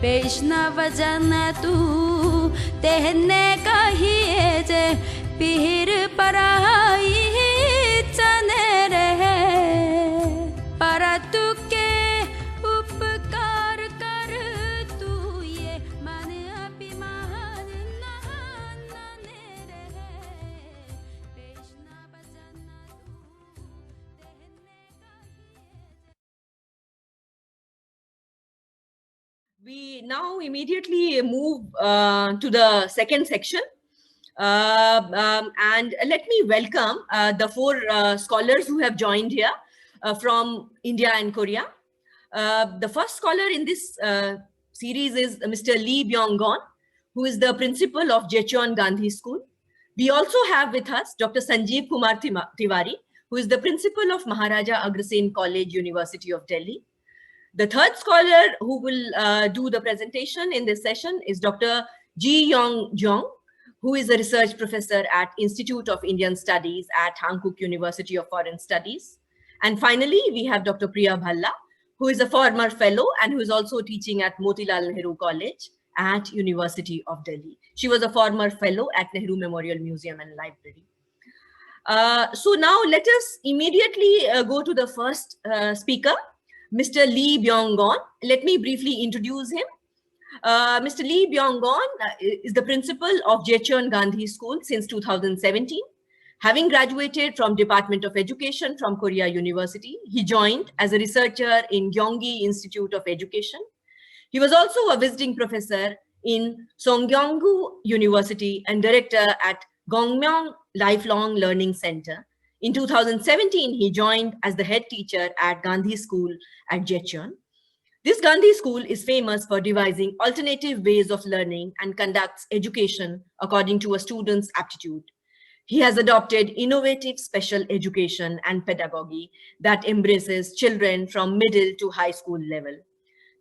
वैष्णव जन तू तेहने कहिए जे पीर पराई चने रहे पर तू के उपकार कर तू ये मन अभिमान नने रहे वैष्णव जन We now immediately move to the second section. And let me welcome the 4 scholars who have joined here from India and Korea. The first scholar in this series is Mr. Lee Byung-gon, who is the principal of Jecheon Gandhi School. We also have with us Dr. Sanjeev Kumar Tiwari, who is the principal of Maharaja Agrasen College, University of Delhi. The third scholar who will do the presentation in this session is Dr. Ji Yong Jong, who is a research professor at Institute of Indian Studies at Hankook University of Foreign Studies. And finally, we have Dr. Priya Bhalla, who is a former fellow and who is also teaching at Motilal Nehru College at University of Delhi. She was a former fellow at Nehru Memorial Museum and Library. So now let us immediately go to the first speaker, Mr. Lee Byung-gon. Let me briefly introduce him. Mr. Lee Byung-gon is the principal of Jechon Gandhi School since 2017. Having graduated from Department of Education from Korea University, he joined as a researcher in Gyeonggi Institute of Education. He was also a visiting professor in Songgyeonggu University and director at Gongmyeong Lifelong Learning Center. In 2017, he joined as the head teacher at Gandhi School at Jechon. This Gandhi School is famous for devising alternative ways of learning and conducts education according to a student's aptitude. He has adopted innovative special education and pedagogy that embraces children from middle to high school level.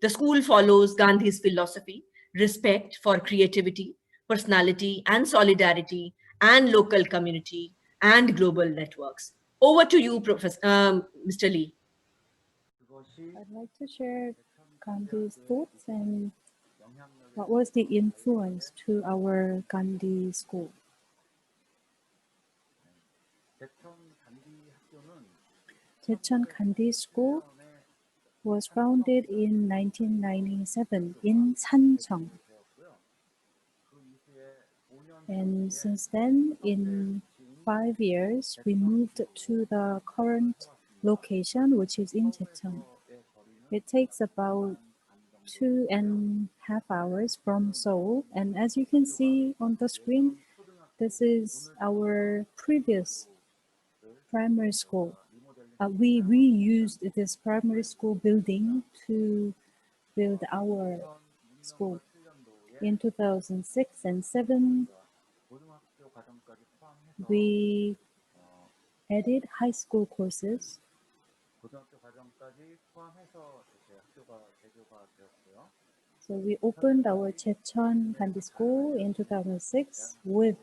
The school follows Gandhi's philosophy, respect for creativity, personality, and solidarity, and local community and global networks. Over to you, Mr. Lee. I'd like to share Gandhi's thoughts and what was the influence to our Gandhi school. Jechon Gandhi School was founded in 1997 in Sancheong. And since then, in 5 years, we moved to the current location, which is in Jechon. It takes about 2.5 hours from Seoul. And as you can see on the screen, this is our previous primary school. We reused this primary school building to build our school. In 2006 and 2007, we added high school courses. So we opened our Jechon Gandhi School in 2006 with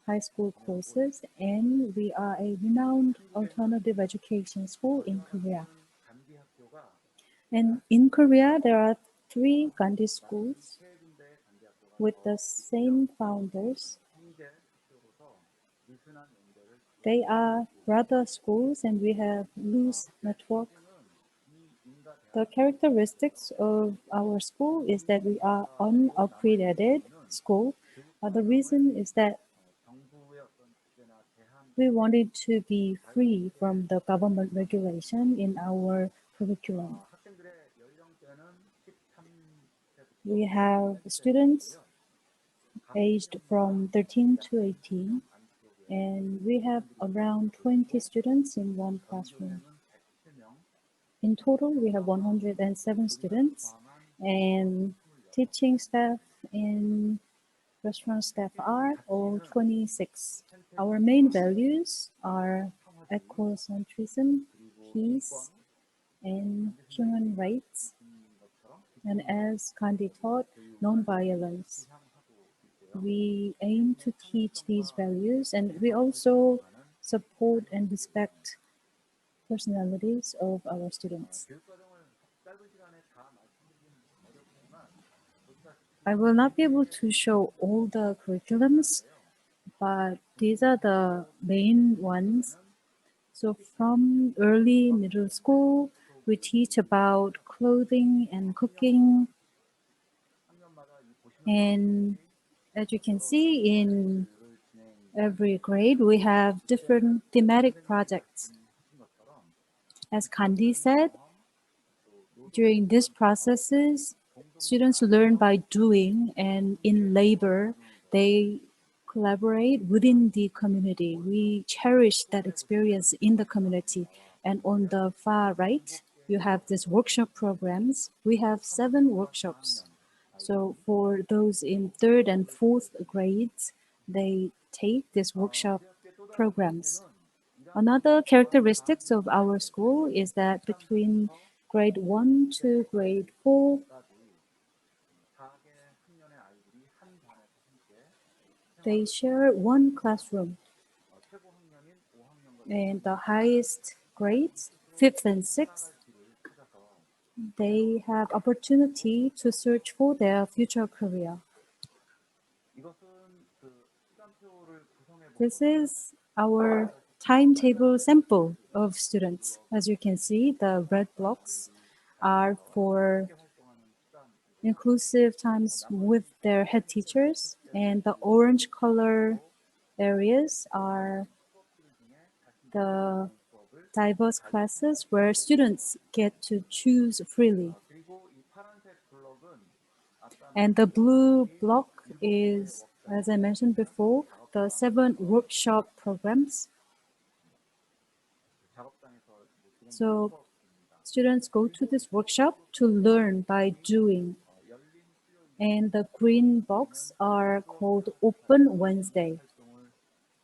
high school courses, and we are a renowned alternative education school in Korea. And in Korea, there are 3 Gandhi schools with the same founders. They are brother schools, and we have loose network. The characteristics of our school is that we are unaccredited school. The reason is that we wanted to be free from the government regulation in our curriculum. We have students aged from 13 to 18, and we have around 20 students in one classroom. In total, we have 107 students, and teaching staff and restaurant staff are all 26. Our main values are ecocentrism, peace, and human rights. And as Gandhi taught, non-violence. We aim to teach these values, and we also support and respect personalities of our students. I will not be able to show all the curriculums, but these are the main ones. So from early middle school, we teach about clothing and cooking. And as you can see, in every grade, we have different thematic projects. As Gandhi said, during these processes, students learn by doing, and in labor, they collaborate within the community. We cherish that experience in the community. And on the far right, you have these workshop programs. We have 7 workshops. So for those in 3rd and 4th grades, they take these workshop programs. Another characteristics of our school is that between grade 1 to grade 4, they share one classroom. And the highest grades, 5th and 6th, they have opportunity to search for their future career. This is our timetable sample of students. As you can see, the red blocks are for inclusive times with their head teachers, and the orange color areas are the diverse classes where students get to choose freely. And the blue block is, as I mentioned before, the 7 workshop programs. So students go to this workshop to learn by doing. And the green box are called Open Wednesday.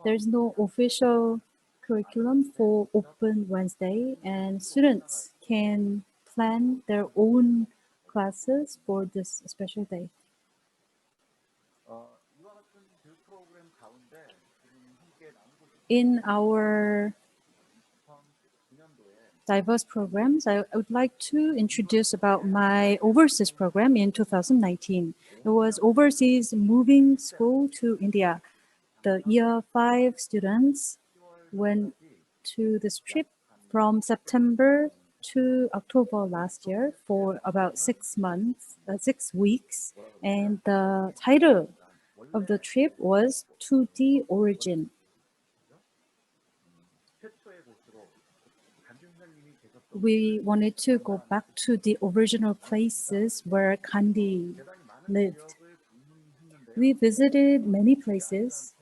There's no official curriculum for Open Wednesday, and students can plan their own classes for this special day. In our diverse programs, I would like to introduce about my overseas program in 2019. It was Overseas Moving School to India. The year 5 students went to this trip from September to October last year for about 6 weeks. And the title of the trip was To the Origin. We wanted to go back to the original places where Gandhi lived. We visited many places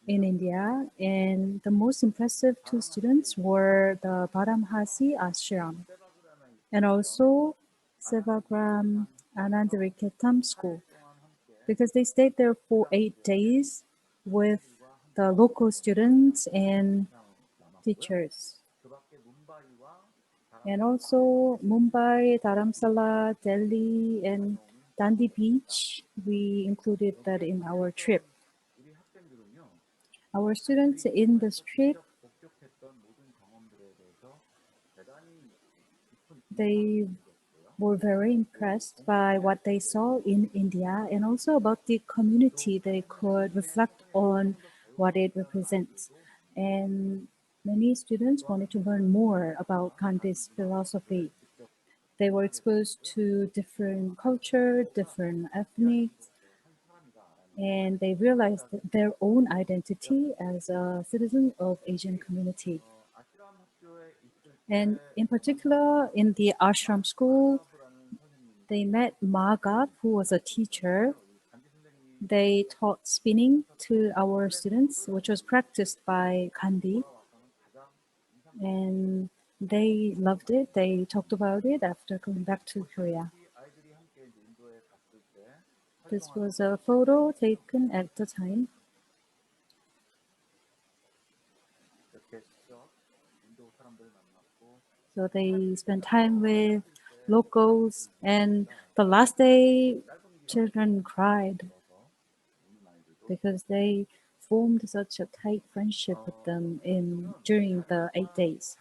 in India, and the most impressive to students were the Paramhasi Ashram and also Sevagram Anandariketam School, because they stayed there for 8 days with the local students and teachers. And also Mumbai, Dharamsala, Delhi, and Dandi Beach, we included that in our trip. Our students in this trip, they were very impressed by what they saw in India and also about the community. They could reflect on what it represents. And many students wanted to learn more about Gandhi's philosophy. They were exposed to different culture, different ethnics, and they realized their own identity as a citizen of Asian community. And in particular, in the ashram school, they met Mahagat, who was a teacher. They taught spinning to our students, which was practiced by Gandhi. And they loved it. They talked about it after going back to Korea. This was a photo taken at the time. So they spent time with locals, and the last day, children cried because they formed such a tight friendship with them during the 8 days.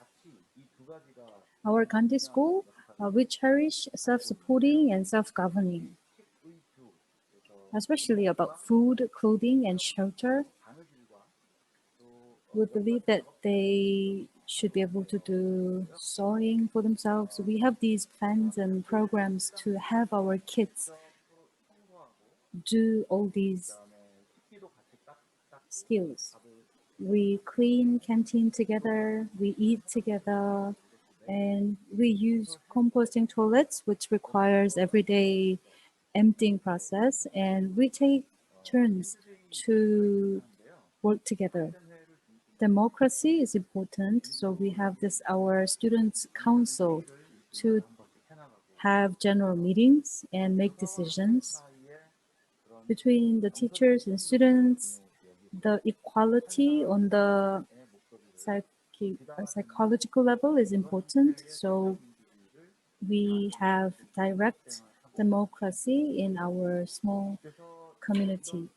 Our Gandhi school, we cherish self-supporting and self-governing, especially about food, clothing, and shelter. We believe that they should be able to do sewing for themselves. We have these plans and programs to have our kids do all these skills. We clean canteen together, we eat together, and we use composting toilets, which requires everyday emptying process, and we take turns to work together. Democracy is important, so we have this our students' council to have general meetings and make decisions between the teachers and students. The equality on the psychological level is important, so we have direct democracy in our small community.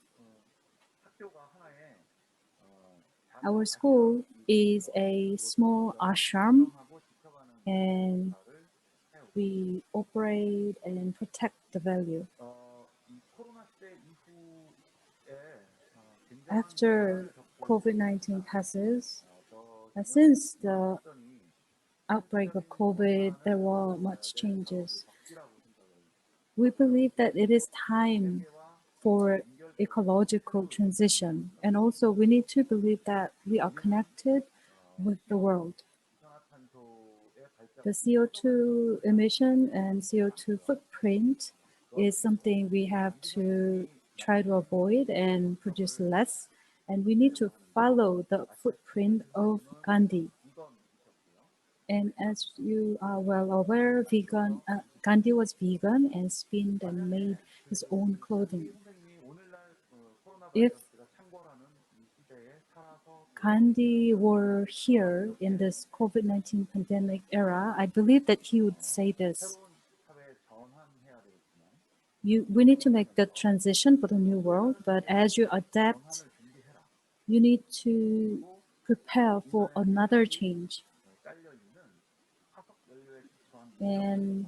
Our school is a small ashram, and we operate and protect the value. After COVID-19 passes, Since the outbreak of COVID, there were much changes. We believe that it is time for ecological transition. And also we need to believe that we are connected with the world. The CO2 emission and CO2 footprint is something we have to try to avoid and produce less. And we need to follow the footprint of Gandhi. And as you are well aware, Gandhi was vegan and spinned and made his own clothing. If Gandhi were here in this COVID-19 pandemic era, I believe that he would say this. We need to make the transition for the new world, but as you adapt, you need to prepare for another change. And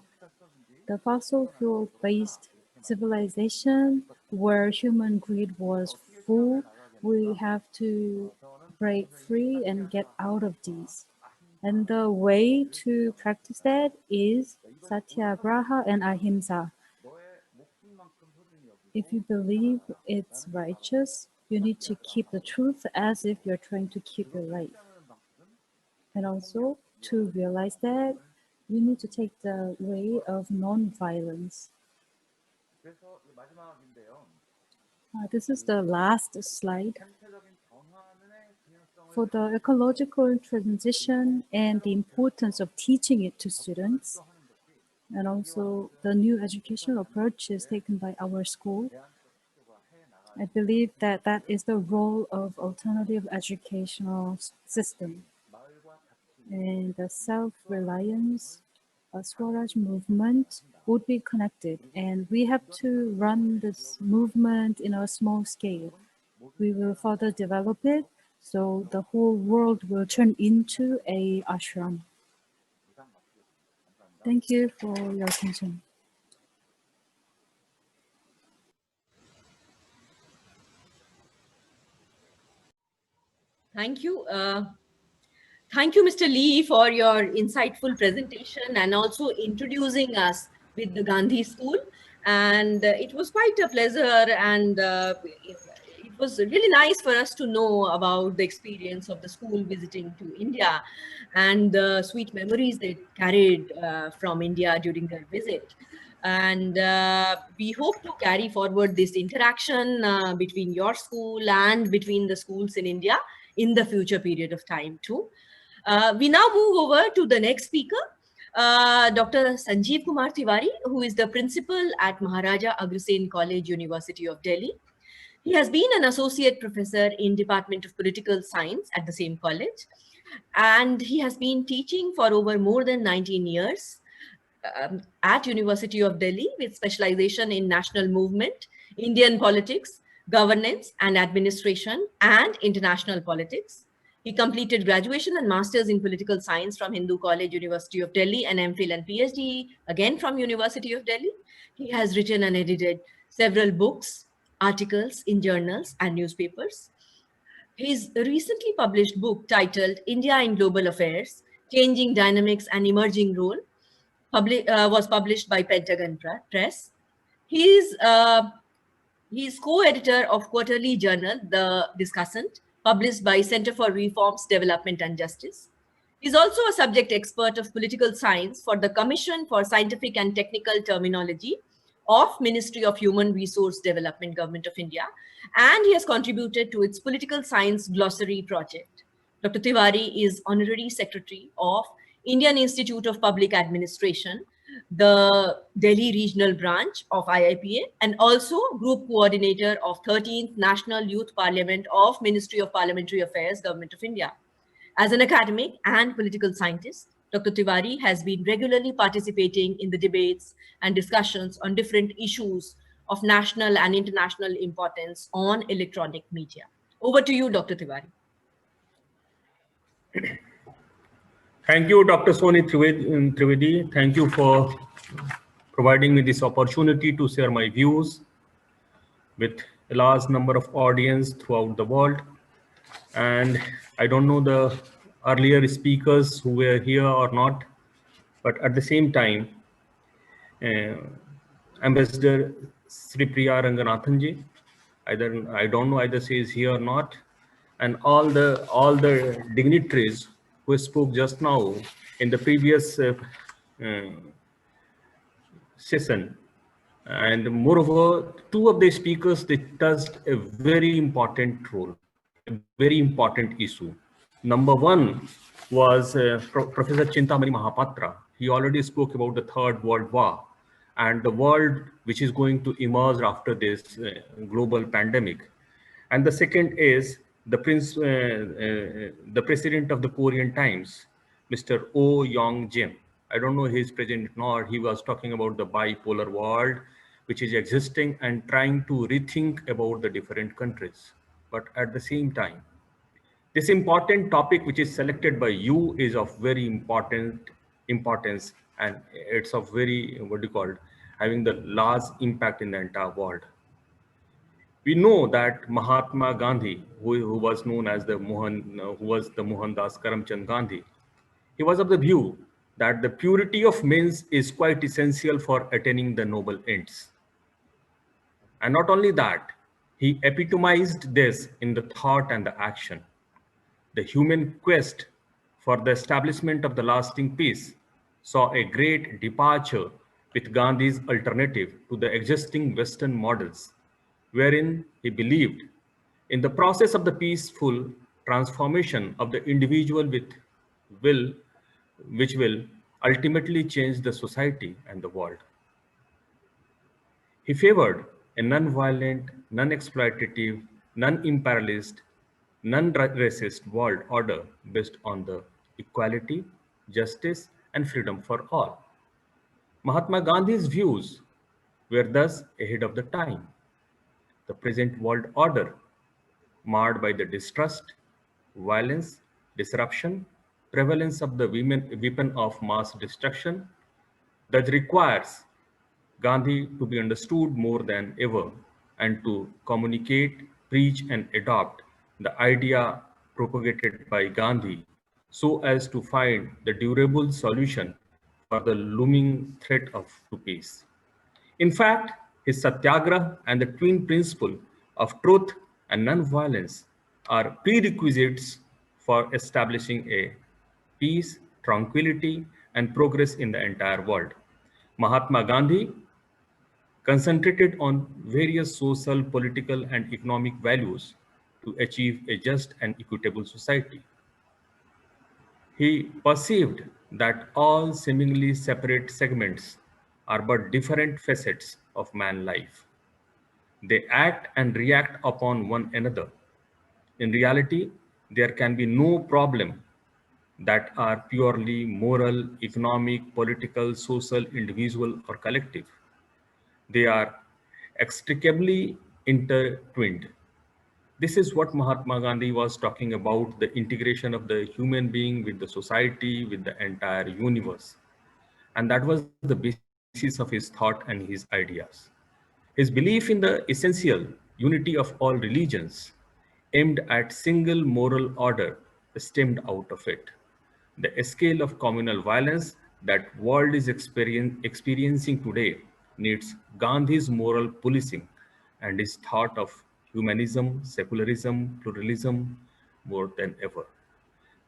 the fossil fuel-based civilization where human greed was full, we have to break free and get out of these. And the way to practice that is satyagraha and ahimsa. If you believe it's righteous, you need to keep the truth as if you're trying to keep your life. And also, to realize that, you need to take the way of non-violence. This is the last slide. For the ecological transition and the importance of teaching it to students, and also the new educational approaches taken by our school, I believe that that is the role of alternative educational system. And the self-reliance, Swaraj movement would be connected. And we have to run this movement in a small scale. We will further develop it so the whole world will turn into a ashram. Thank you for your attention. Thank you. Thank you, Mr. Lee, for your insightful presentation and also introducing us with the Gandhi School. And it was quite a pleasure, and it was really nice for us to know about the experience of the school visiting to India and the sweet memories they carried from India during their visit. And we hope to carry forward this interaction between your school and between the schools in India in the future period of time too. We now move over to the next speaker, Dr. Sanjeev Kumar Tiwari, who is the principal at Maharaja Agrasen College, University of Delhi. He has been an associate professor in Department of Political Science at the same college, and he has been teaching for over more than 19 years at University of Delhi with specialization in national movement, Indian politics, governance and administration, and international politics. He completed graduation and masters in political science from Hindu College, University of Delhi, and MPhil and PhD again from University of Delhi. He has written and edited several books, articles in journals and newspapers. His recently published book titled India in Global Affairs, Changing Dynamics and Emerging Role was published by Pentagon Press. He is co-editor of quarterly journal, The Discussant, published by Center for Reforms, Development and Justice. He's also a subject expert of political science for the Commission for Scientific and Technical Terminology of Ministry of Human Resource Development, Government of India, and he has contributed to its Political Science Glossary project. Dr. Tiwari is Honorary Secretary of Indian Institute of Public Administration, the Delhi regional branch of IIPA, and also group coordinator of 13th National Youth Parliament of Ministry of Parliamentary Affairs, Government of India. As an academic and political scientist, Dr. Tiwari has been regularly participating in the debates and discussions on different issues of national and international importance on electronic media. Over to you, Dr. Tiwari. Thank you, Dr. Soni Trivedi. Thank you for providing me this opportunity to share my views with a large number of audience throughout the world. And I don't know the earlier speakers who were here or not, but at the same time, Ambassador Sri Priya Ranganathanji, either I don't know either she is here or not, and all the dignitaries who spoke just now in the previous session. And moreover, two of the speakers, they touched a very important role, a very important issue. Number one was Professor Chintamani Mahapatra. He already spoke about the Third World War and the world which is going to emerge after this global pandemic. And the second is the president of the Korean Times, Mr. Oh Young-jin. I don't know if he's present or not. He was talking about the bipolar world which is existing and trying to rethink about the different countries. But at the same time, this important topic which is selected by you is of very importance, and it's of very, having the large impact in the entire world. We know that Mahatma Gandhi, who was known as the Mohandas Karamchand Gandhi, he was of the view that the purity of means is quite essential for attaining the noble ends. And not only that, he epitomized this in the thought and the action. The human quest for the establishment of the lasting peace saw a great departure with Gandhi's alternative to the existing Western models, wherein he believed in the process of the peaceful transformation of the individual which will ultimately change the society and the world. He favored a non-violent, non-exploitative, non-imperialist, non-racist world order based on the equality, justice, and freedom for all. Mahatma Gandhi's views were thus ahead of the time. The present world order, marred by the distrust, violence, disruption, prevalence of the weapon of mass destruction, that requires Gandhi to be understood more than ever and to communicate, preach, and adopt the idea propagated by Gandhi so as to find the durable solution for the looming threat to peace. In fact, his satyagraha and the twin principle of truth and non-violence are prerequisites for establishing a peace, tranquility, and progress in the entire world. Mahatma Gandhi concentrated on various social, political, and economic values to achieve a just and equitable society. He perceived that all seemingly separate segments are but different facets of man life. They act and react upon one another. In reality, there can be no problem that are purely moral, economic, political, social, individual, or collective. They are inextricably intertwined. This is what Mahatma Gandhi was talking about, the integration of the human being with the society, with the entire universe. And that was the basis of his thought and his ideas. His belief in the essential unity of all religions, aimed at single moral order, stemmed out of it. The scale of communal violence that world is experiencing today needs Gandhi's moral policing and his thought of humanism, secularism, pluralism more than ever.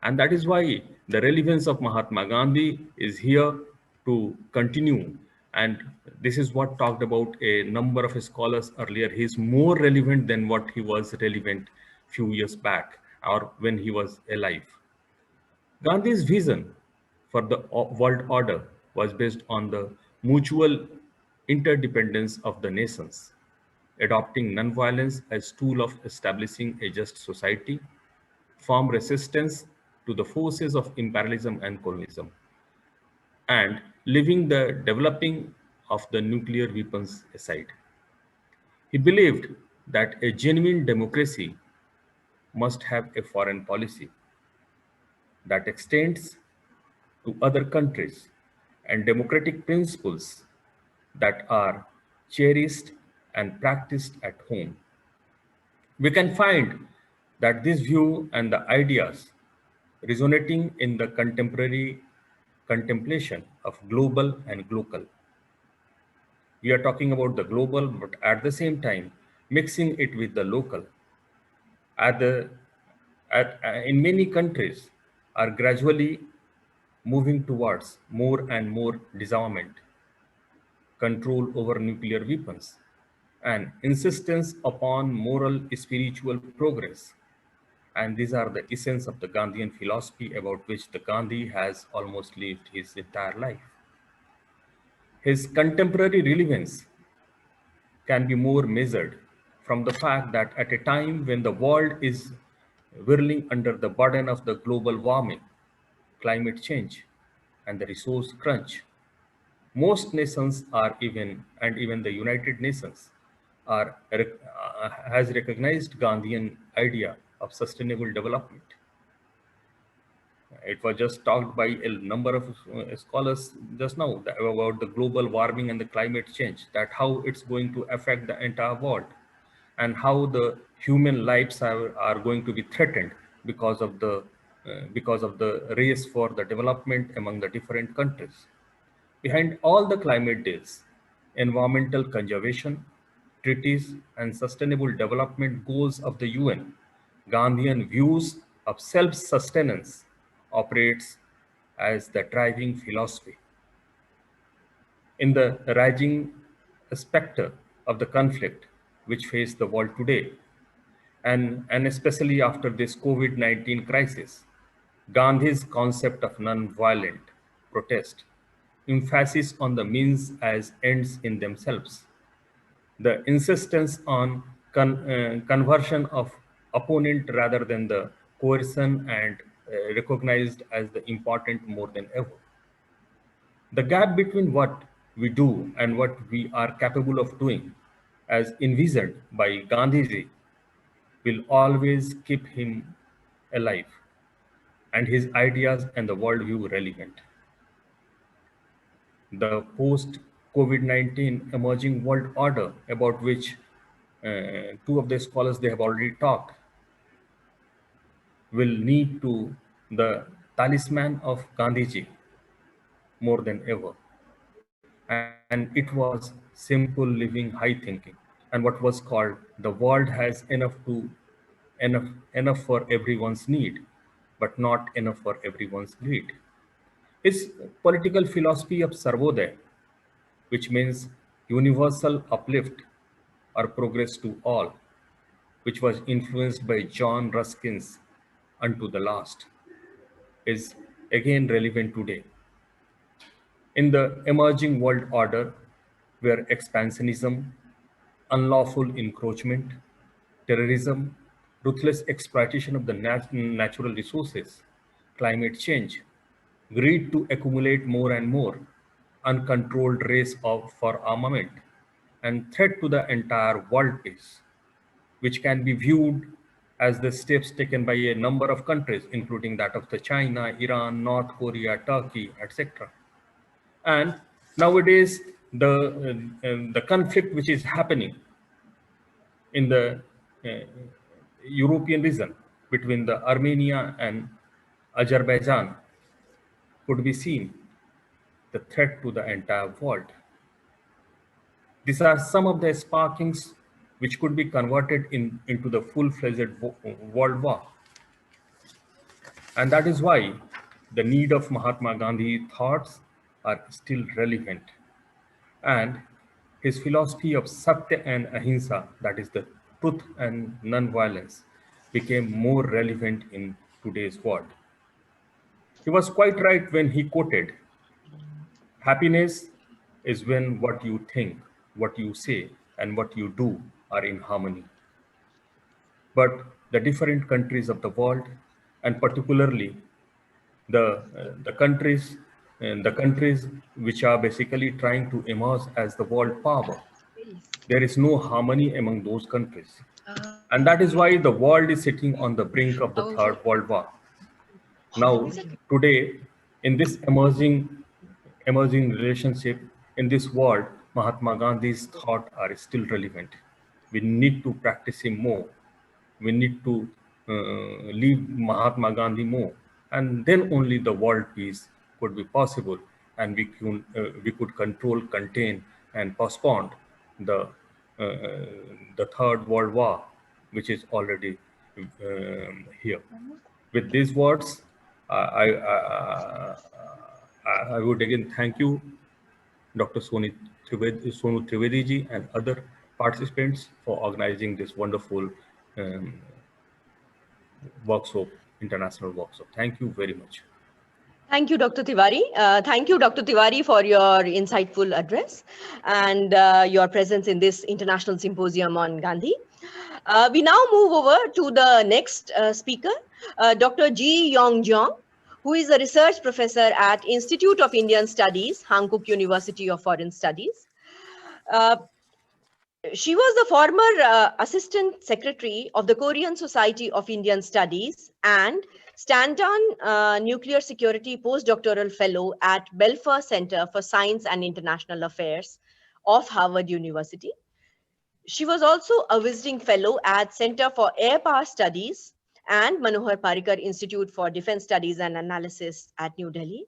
And that is why the relevance of Mahatma Gandhi is here to continue. And this is what talked about a number of scholars earlier. He is more relevant than what he was relevant few years back or when he was alive. Gandhi's vision for the world order was based on the mutual interdependence of the nations, adopting non-violence as tool of establishing a just society, firm resistance to the forces of imperialism and colonialism, and leaving the developing of the nuclear weapons aside. He believed that a genuine democracy must have a foreign policy that extends to other countries and democratic principles that are cherished and practiced at home. We can find that this view and the ideas resonating in the contemporary contemplation of global and local. We are talking about the global, but at the same time, mixing it with the local. In many countries are gradually moving towards more and more disarmament, control over nuclear weapons, and insistence upon moral spiritual progress. And these are the essence of the Gandhian philosophy about which the Gandhi has almost lived his entire life. His contemporary relevance can be more measured from the fact that at a time when the world is whirling under the burden of the global warming, climate change, and the resource crunch, most nations are even the United Nations has recognized Gandhian idea of sustainable development. It was just talked by a number of scholars just now about the global warming and the climate change, that how it's going to affect the entire world and how the human lives are going to be threatened because of the race for the development among the different countries. Behind all the climate deals, environmental conservation, treaties, and sustainable development goals of the UN, Gandhian views of self-sustenance operates as the driving philosophy. In the rising specter of the conflict which face the world today, and especially after this COVID-19 crisis, Gandhi's concept of non-violent protest, emphasis on the means as ends in themselves, the insistence on conversion of opponent rather than the coercion and recognized as the important more than ever. The gap between what we do and what we are capable of doing, as envisioned by Gandhiji, will always keep him alive and his ideas and the worldview relevant. The post-COVID-19 emerging world order, about which two of the scholars they have already talked, will need to the talisman of Gandhiji more than ever. And it was simple living, high thinking, and what was called the world has enough for everyone's need, but not enough for everyone's greed. His political philosophy of Sarvodaya, which means universal uplift or progress to all, which was influenced by John Ruskin's Unto the Last, is again relevant today. In the emerging world order, where expansionism, unlawful encroachment, terrorism, ruthless exploitation of the natural resources, climate change, greed to accumulate more and more, uncontrolled race for armament, and threat to the entire world peace, which can be viewed as the steps taken by a number of countries, including that of the China, Iran, North Korea, Turkey, etc. And nowadays, the conflict which is happening in the European region between the Armenia and Azerbaijan could be seen the threat to the entire world. These are some of the sparkings which could be converted into the full-fledged world war. And that is why the need of Mahatma Gandhi thoughts are still relevant. And his philosophy of Satya and Ahimsa, that is the truth and non-violence, became more relevant in today's world. He was quite right when he quoted, "Happiness is when what you think, what you say, and what you do are in harmony." But the different countries of the world, and particularly the countries which are basically trying to emerge as the world power, there is no harmony among those countries. And that is why the world is sitting on the brink of the Third World War. Now, today, in this emerging relationship, in this world, Mahatma Gandhi's thoughts are still relevant. We need to practice him more. We need to leave Mahatma Gandhi more and then only the world peace could be possible, and we could control, contain, and postpone the Third World War, which is already here. With these words, I would again thank you, Dr. Sonu Trivedi ji, and other participants for organizing this wonderful workshop, international workshop. Thank you very much. Thank you, Dr. Tiwari. Thank you, Dr. Tiwari, for your insightful address and your presence in this international symposium on Gandhi. We now move over to the next speaker, Dr. Ji Yong Jeong, who is a research professor at Institute of Indian Studies, Hankook University of Foreign Studies. She was the former Assistant Secretary of the Korean Society of Indian Studies and Stanton Nuclear Security Postdoctoral Fellow at Belfer Center for Science and International Affairs of Harvard University. She was also a visiting fellow at Center for Air Power Studies and Manohar Parrikar Institute for Defense Studies and Analysis at New Delhi.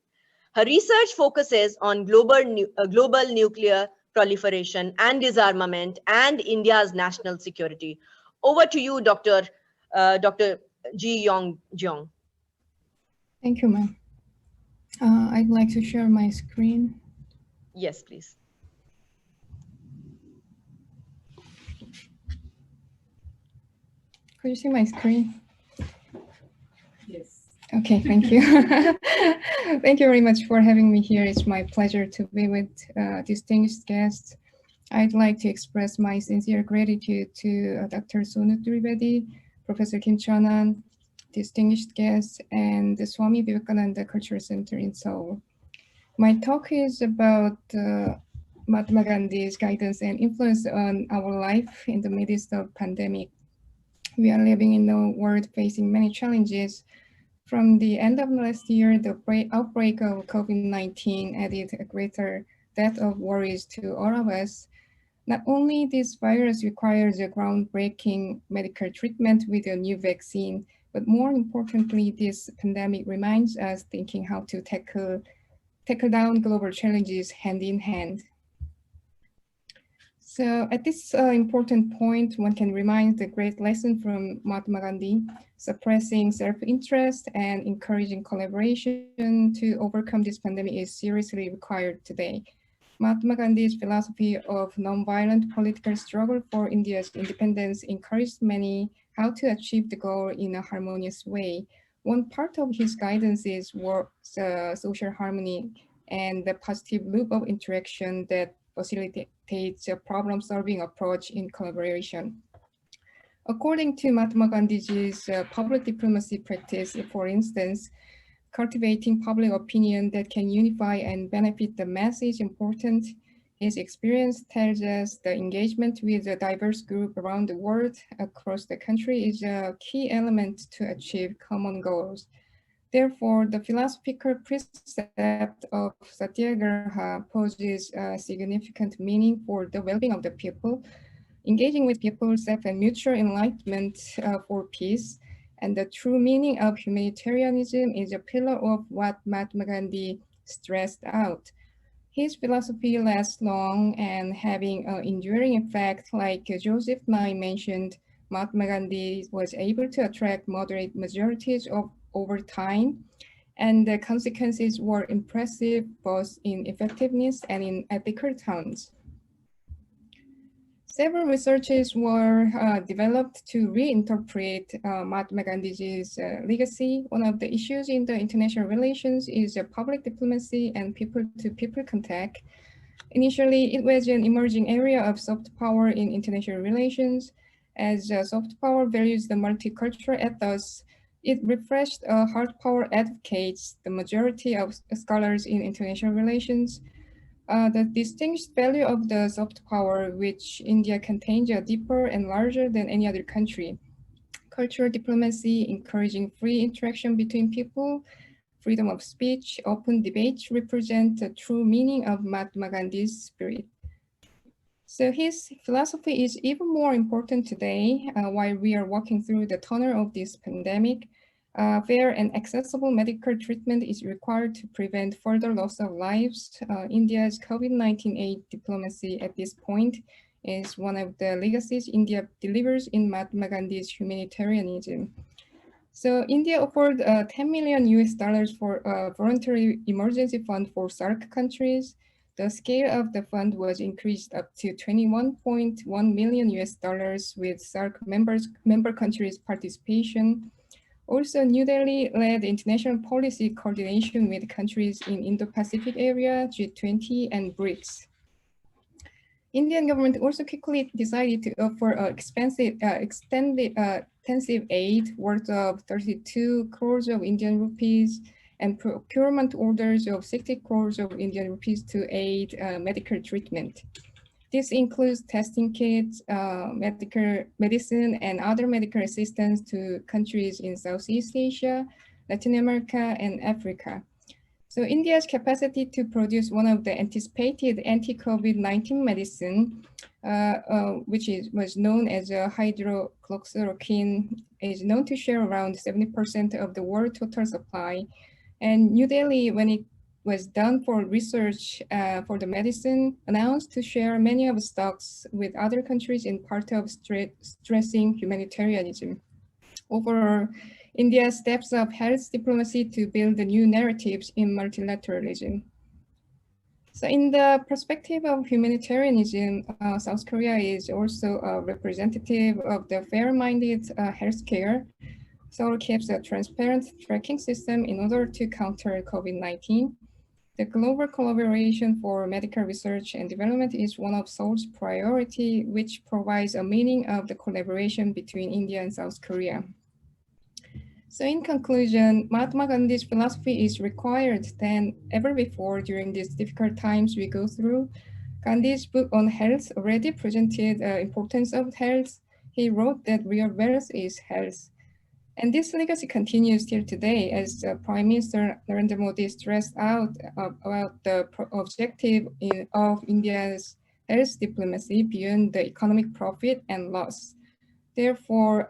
Her research focuses on global nuclear proliferation and disarmament and India's national security. Over to you, Dr. Ji Yong Jeong. Thank you, ma'am. I'd like to share my screen. Yes, please. Could you see my screen? Yes. Okay, thank you. Thank you very much for having me here. It's my pleasure to be with distinguished guests. I'd like to express my sincere gratitude to Dr. Sonu Trivedi, Professor Kim Chun-an, distinguished guests, and the Swami Vivekananda Cultural Center in Seoul. My talk is about Mahatma Gandhi's guidance and influence on our life in the midst of pandemic. We are living in a world facing many challenges. From the end of last year, the outbreak of COVID-19 added a greater depth of worries to all of us. Not only this virus requires a groundbreaking medical treatment with a new vaccine, but more importantly, this pandemic reminds us thinking how to tackle down global challenges hand in hand. So at this important point, one can remind the great lesson from Mahatma Gandhi: suppressing self-interest and encouraging collaboration to overcome this pandemic is seriously required today. Mahatma Gandhi's philosophy of nonviolent political struggle for India's independence encouraged many how to achieve the goal in a harmonious way. One part of his guidance is social harmony and the positive loop of interaction that facilitates a problem-solving approach in collaboration. According to Mahatma Gandhi's public diplomacy practice, for instance, cultivating public opinion that can unify and benefit the mass is important. His experience tells us the engagement with a diverse group around the world across the country is a key element to achieve common goals. Therefore, the philosophical precept of Satyagraha poses a significant meaning for the well-being of the people. Engaging with people, self and mutual enlightenment for peace, and the true meaning of humanitarianism is a pillar of what Mahatma Gandhi stressed out. His philosophy lasts long and having an enduring effect, like Joseph Nye mentioned, Mahatma Gandhi was able to attract moderate majorities over time, and the consequences were impressive both in effectiveness and in ethical terms. Several researches were developed to reinterpret Mahatma Gandhi's legacy. One of the issues in the international relations is public diplomacy and people-to-people contact. Initially, it was an emerging area of soft power in international relations. As soft power values the multicultural ethos, it refreshed hard power advocates, the majority of scholars in international relations. The distinguished value of the soft power, which India contains, are deeper and larger than any other country. Cultural diplomacy, encouraging free interaction between people, freedom of speech, open debate represent the true meaning of Mahatma Gandhi's spirit. So his philosophy is even more important today while we are walking through the tunnel of this pandemic. Fair and accessible medical treatment is required to prevent further loss of lives. India's COVID-19 aid diplomacy at this point is one of the legacies India delivers in Mahatma Gandhi's humanitarianism. So India offered $10 million for a voluntary emergency fund for SAARC countries. The scale of the fund was increased up to $21.1 million with SAARC member countries' participation. Also, New Delhi led international policy coordination with countries in Indo-Pacific area, G20, and BRICS. Indian government also quickly decided to offer extensive aid worth of 32 crores of Indian rupees and procurement orders of 60 crores of Indian rupees to aid medical treatment. This includes testing kits, medicine, and other medical assistance to countries in Southeast Asia, Latin America, and Africa. So India's capacity to produce one of the anticipated anti-COVID-19 medicine, which was known as hydroxychloroquine, is known to share around 70% of the world total supply. And New Delhi, when it was done for research for the medicine, announced to share many of the stocks with other countries in part of stressing humanitarianism. Overall, India steps up health diplomacy to build the new narratives in multilateralism. So in the perspective of humanitarianism, South Korea is also a representative of the fair-minded healthcare. Seoul keeps a transparent tracking system in order to counter COVID-19. The global collaboration for medical research and development is one of Seoul's priority, which provides a meaning of the collaboration between India and South Korea. So in conclusion, Mahatma Gandhi's philosophy is required than ever before during these difficult times we go through. Gandhi's book on health already presented the importance of health. He wrote that real wealth is health. And this legacy continues till today as Prime Minister Narendra Modi stressed out about the objective of India's health diplomacy beyond the economic profit and loss. Therefore,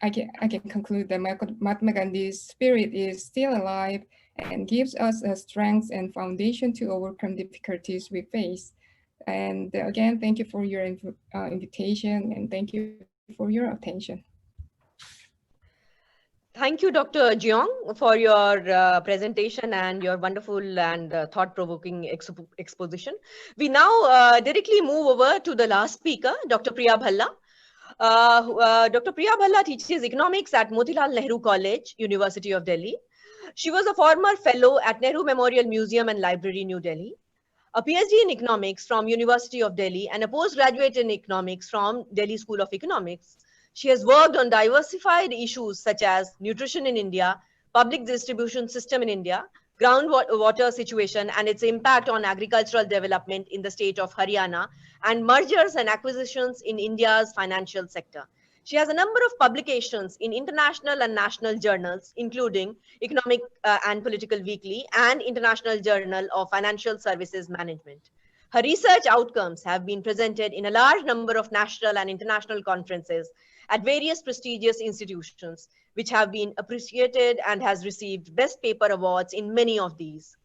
I can conclude that Mahatma Gandhi's spirit is still alive and gives us a strength and foundation to overcome difficulties we face. And again, thank you for your invitation and thank you for your attention. Thank you, Dr. Jeong, for your presentation and your wonderful and thought-provoking exposition. We now directly move over to the last speaker, Dr. Priya Bhalla. Dr. Priya Bhalla teaches economics at Motilal Nehru College, University of Delhi. She was a former fellow at Nehru Memorial Museum and Library, New Delhi, a PhD in economics from University of Delhi, and a postgraduate in economics from Delhi School of Economics. She has worked on diversified issues such as nutrition in India, public distribution system in India, groundwater situation and its impact on agricultural development in the state of Haryana, and mergers and acquisitions in India's financial sector. She has a number of publications in international and national journals, including Economic and Political Weekly and International Journal of Financial Services Management. Her research outcomes have been presented in a large number of national and international conferences at various prestigious institutions, which have been appreciated and has received Best Paper awards in many of these.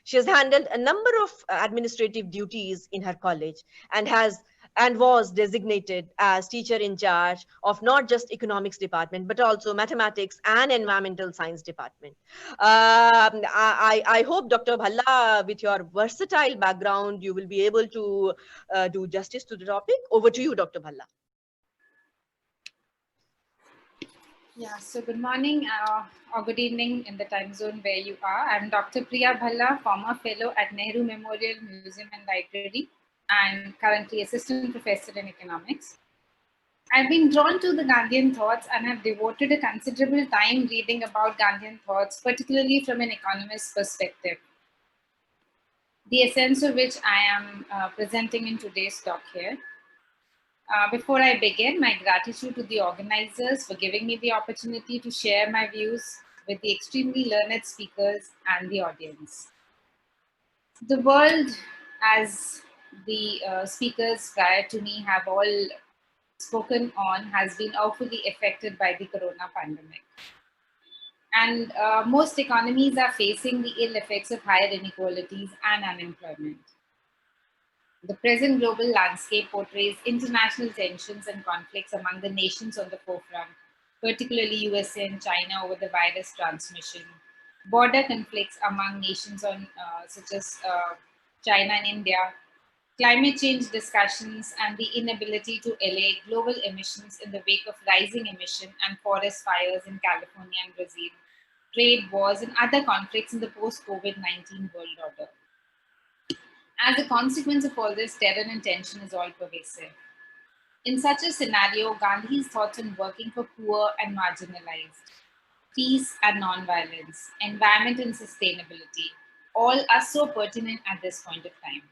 She has handled a number of administrative duties in her college and was designated as teacher in charge of not just economics department, but also mathematics and environmental science department. I hope, Dr. Bhalla, with your versatile background, you will be able to do justice to the topic. Over to you, Dr. Bhalla. Yeah, so good morning or good evening in the time zone where you are. I'm Dr. Priya Bhalla, former fellow at Nehru Memorial Museum and Library, and currently assistant professor in economics. I've been drawn to the Gandhian thoughts and have devoted a considerable time reading about Gandhian thoughts, particularly from an economist's perspective. The essence of which I am presenting in today's talk here. Before I begin, my gratitude to the organizers for giving me the opportunity to share my views with the extremely learned speakers and the audience. The world, as the speakers prior to me have all spoken on, has been awfully affected by the corona pandemic. And most economies are facing the ill effects of higher inequalities and unemployment. The present global landscape portrays international tensions and conflicts among the nations on the forefront, particularly USA and China over the virus transmission, border conflicts among nations such as China and India, climate change discussions, and the inability to allay global emissions in the wake of rising emission and forest fires in California and Brazil, trade wars, and other conflicts in the post-COVID-19 world order. As a consequence of all this, terror and tension is all pervasive. In such a scenario, Gandhi's thoughts on working for poor and marginalized, peace and non-violence, environment and sustainability, all are so pertinent at this point of time.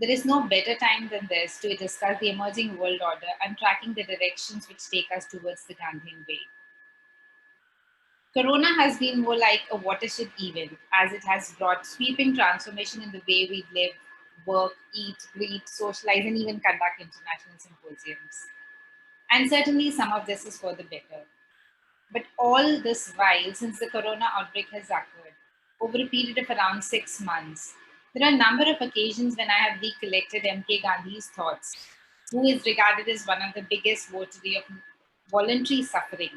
There is no better time than this to discuss the emerging world order and tracking the directions which take us towards the Gandhian way. Corona has been more like a watershed event, as it has brought sweeping transformation in the way we live, work, eat, breathe, socialize, and even conduct international symposiums. And certainly some of this is for the better. But all this while, since the corona outbreak has occurred, over a period of around 6 months, there are a number of occasions when I have recollected M.K. Gandhi's thoughts, who is regarded as one of the biggest votaries of voluntary suffering,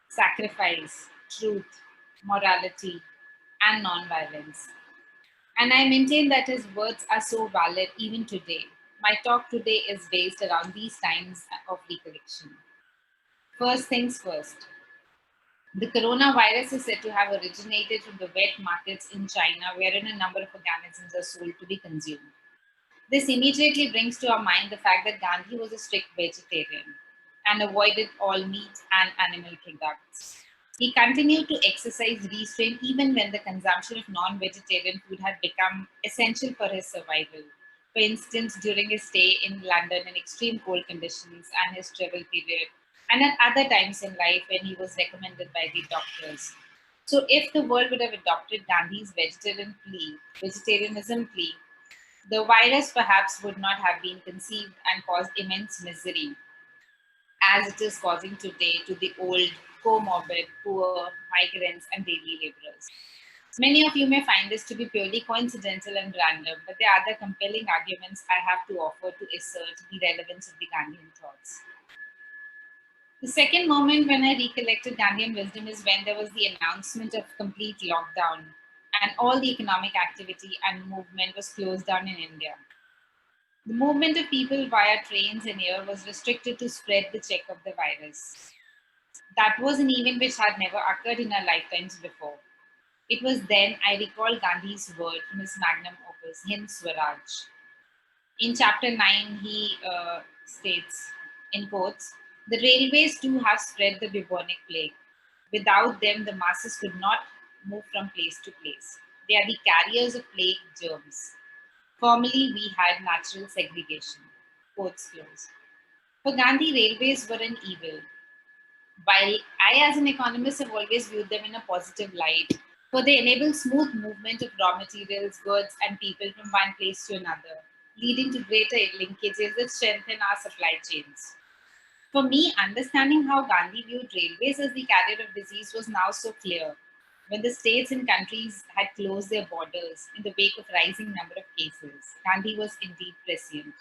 sacrifice, truth, morality, and non-violence. And I maintain that his words are so valid even today. My talk today is based around these times of recollection. First things first. The coronavirus is said to have originated from the wet markets in China, wherein a number of organisms are sold to be consumed. This immediately brings to our mind the fact that Gandhi was a strict vegetarian and avoided all meat and animal products. He continued to exercise restraint even when the consumption of non-vegetarian food had become essential for his survival. For instance, during his stay in London in extreme cold conditions and his travel period, and at other times in life when he was recommended by the doctors. So if the world would have adopted Gandhi's vegetarianism plea, the virus perhaps would not have been conceived and caused immense misery, as it is causing today to the old, comorbid, poor, migrants, and daily laborers. Many of you may find this to be purely coincidental and random, but there are other compelling arguments I have to offer to assert the relevance of the Gandhian thoughts. The second moment when I recollected Gandhian wisdom is when there was the announcement of complete lockdown and all the economic activity and movement was closed down in India. The movement of people via trains and air was restricted to spread the check of the virus. That was an event which had never occurred in our lifetimes before. It was then I recall Gandhi's word from his magnum opus, Hind Swaraj. In chapter 9, he states, in quotes, "The railways too have spread the bubonic plague. Without them, the masses could not move from place to place. They are the carriers of plague germs. Formerly, we had natural segregation." Quotes close. For Gandhi, railways were an evil. While I, as an economist, have always viewed them in a positive light, for they enable smooth movement of raw materials, goods, and people from one place to another, leading to greater linkages that strengthen our supply chains. For me, understanding how Gandhi viewed railways as the carrier of disease was now so clear. When the states and countries had closed their borders in the wake of rising number of cases, Gandhi was indeed prescient.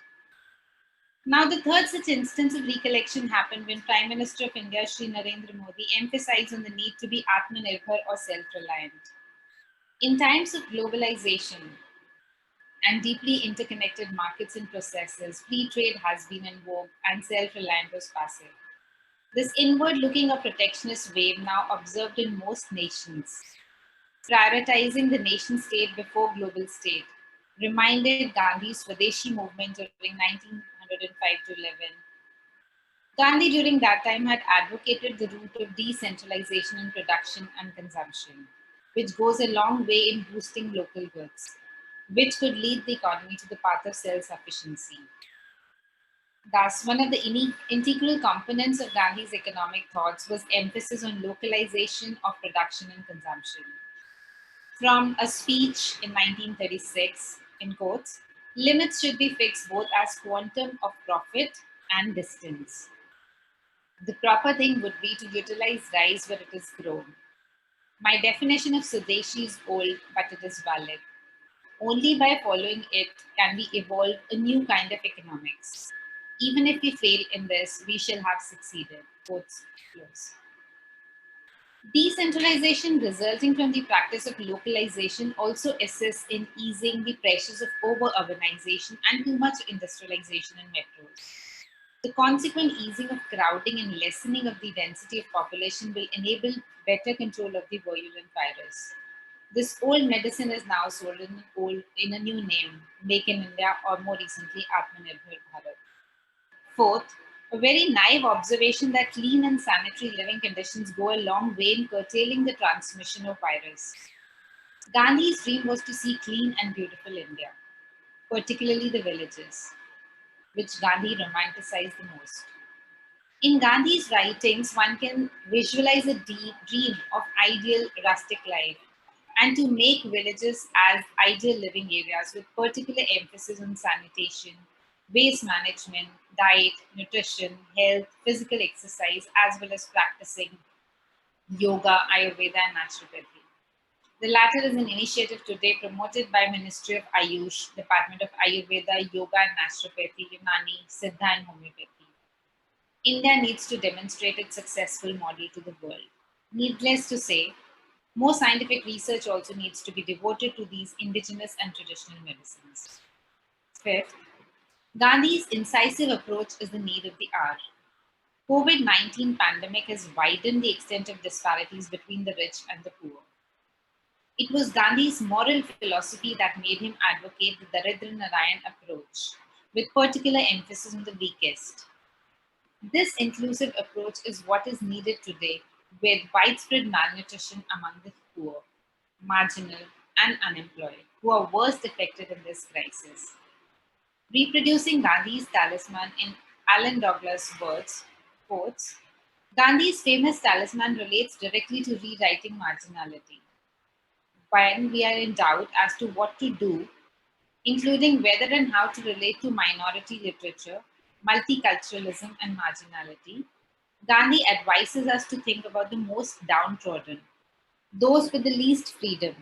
Now, the third such instance of recollection happened when Prime Minister of India, Shri Narendra Modi, emphasized on the need to be Atmanirbhar or self-reliant. In times of globalization and deeply interconnected markets and processes, free trade has been in vogue and self-reliant was passive. This inward-looking or protectionist wave now observed in most nations, prioritizing the nation-state before global state, reminded Gandhi's Swadeshi movement during 1905 to 11. Gandhi during that time had advocated the route of decentralization in production and consumption, which goes a long way in boosting local goods, which could lead the economy to the path of self-sufficiency. Thus, one of the integral components of Gandhi's economic thoughts was emphasis on localization of production and consumption. From a speech in 1936, in quotes, "Limits should be fixed both as quantum of profit and distance. The proper thing would be to utilize rice where it is grown, My definition of Swadeshi is old, but it is valid. Only by following it can we evolve a new kind of economics. Even if we fail in this, we shall have succeeded. Quotes close. Decentralization resulting from the practice of localization also assists in easing the pressures of over-urbanization and too much industrialization in metros. The consequent easing of crowding and lessening of the density of population will enable better control of the virulent virus. This old medicine is now sold in a new name, Make in India, or more recently, Atmanirbhar Bharat. Fourth, a very naive observation that clean and sanitary living conditions go a long way in curtailing the transmission of virus. Gandhi's dream was to see clean and beautiful India, particularly the villages, which Gandhi romanticized the most. In Gandhi's writings, one can visualize a deep dream of ideal rustic life and to make villages as ideal living areas with particular emphasis on sanitation, waste management, diet, nutrition, health, physical exercise, as well as practicing yoga, Ayurveda, and naturopathy. The latter is an initiative today promoted by Ministry of Ayush, Department of Ayurveda, Yoga and Naturopathy, Unani, Siddha and Homeopathy. India needs to demonstrate its successful model to the world. Needless to say, more scientific research also needs to be devoted to these indigenous and traditional medicines. Fifth, Gandhi's incisive approach is the need of the hour. COVID-19 pandemic has widened the extent of disparities between the rich and the poor. It was Gandhi's moral philosophy that made him advocate the Daridra Narayan approach, with particular emphasis on the weakest. This inclusive approach is what is needed today with widespread malnutrition among the poor, marginal, and unemployed, who are worst affected in this crisis. Reproducing Gandhi's talisman in Alan Douglas' words, quotes, Gandhi's famous talisman relates directly to rewriting marginality. When we are in doubt as to what to do, including whether and how to relate to minority literature, multiculturalism, and marginality, Gandhi advises us to think about the most downtrodden, those with the least freedom,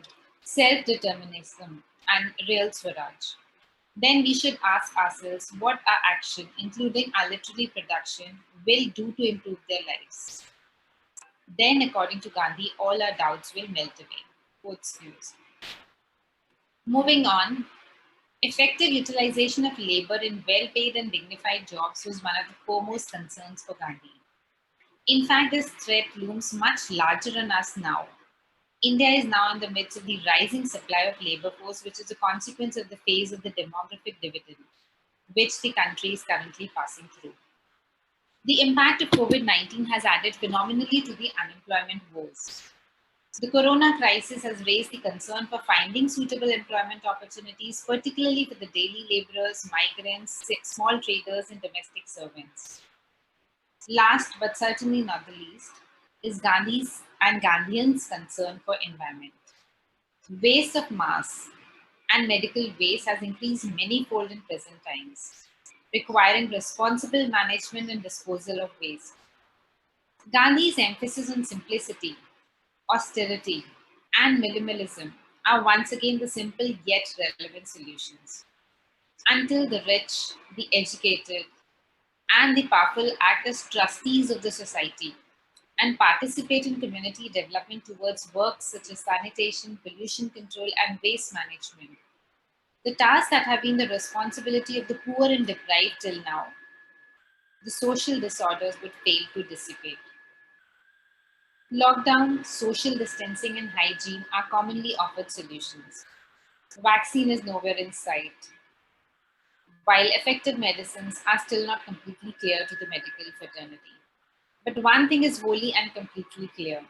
self-determinism, and real Swaraj. Then we should ask ourselves what our action, including our literary production, will do to improve their lives. Then, according to Gandhi, all our doubts will melt away. Quotes close. Moving on, effective utilization of labor in well-paid and dignified jobs was one of the foremost concerns for Gandhi. In fact, this threat looms much larger on us now. India is now in the midst of the rising supply of labor force, which is a consequence of the phase of the demographic dividend, which the country is currently passing through. The impact of COVID-19 has added phenomenally to the unemployment woes. The corona crisis has raised the concern for finding suitable employment opportunities, particularly for the daily laborers, migrants, small traders, and domestic servants. Last, but certainly not the least, is Gandhi's and Gandhians' concern for environment. Waste of mass and medical waste has increased many-fold in present times, requiring responsible management and disposal of waste. Gandhi's emphasis on simplicity, austerity, and minimalism are once again the simple yet relevant solutions. Until the rich, the educated, and the powerful act as trustees of the society and participate in community development towards works such as sanitation, pollution control, and waste management, the tasks that have been the responsibility of the poor and deprived till now, the social disorders would fail to dissipate. Lockdown, social distancing, and hygiene are commonly offered solutions. Vaccine is nowhere in sight, while effective medicines are still not completely clear to the medical fraternity. But one thing is wholly and completely clear.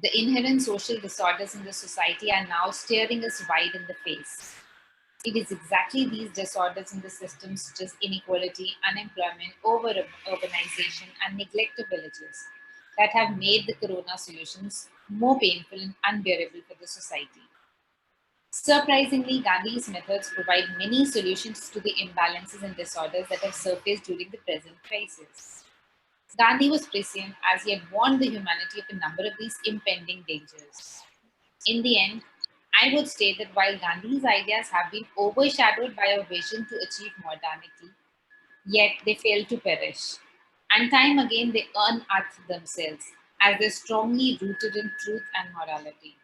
The inherent social disorders in the society are now staring us wide in the face. It is exactly these disorders in the system, such as inequality, unemployment, over-urbanization, and neglect of villages, that have made the corona solutions more painful and unbearable for the society. Surprisingly, Gandhi's methods provide many solutions to the imbalances and disorders that have surfaced during the present crisis. Gandhi was prescient as he had warned the humanity of a number of these impending dangers. In the end, I would state that while Gandhi's ideas have been overshadowed by a vision to achieve modernity, yet they fail to perish. And time again they unearth themselves as they're strongly rooted in truth and morality.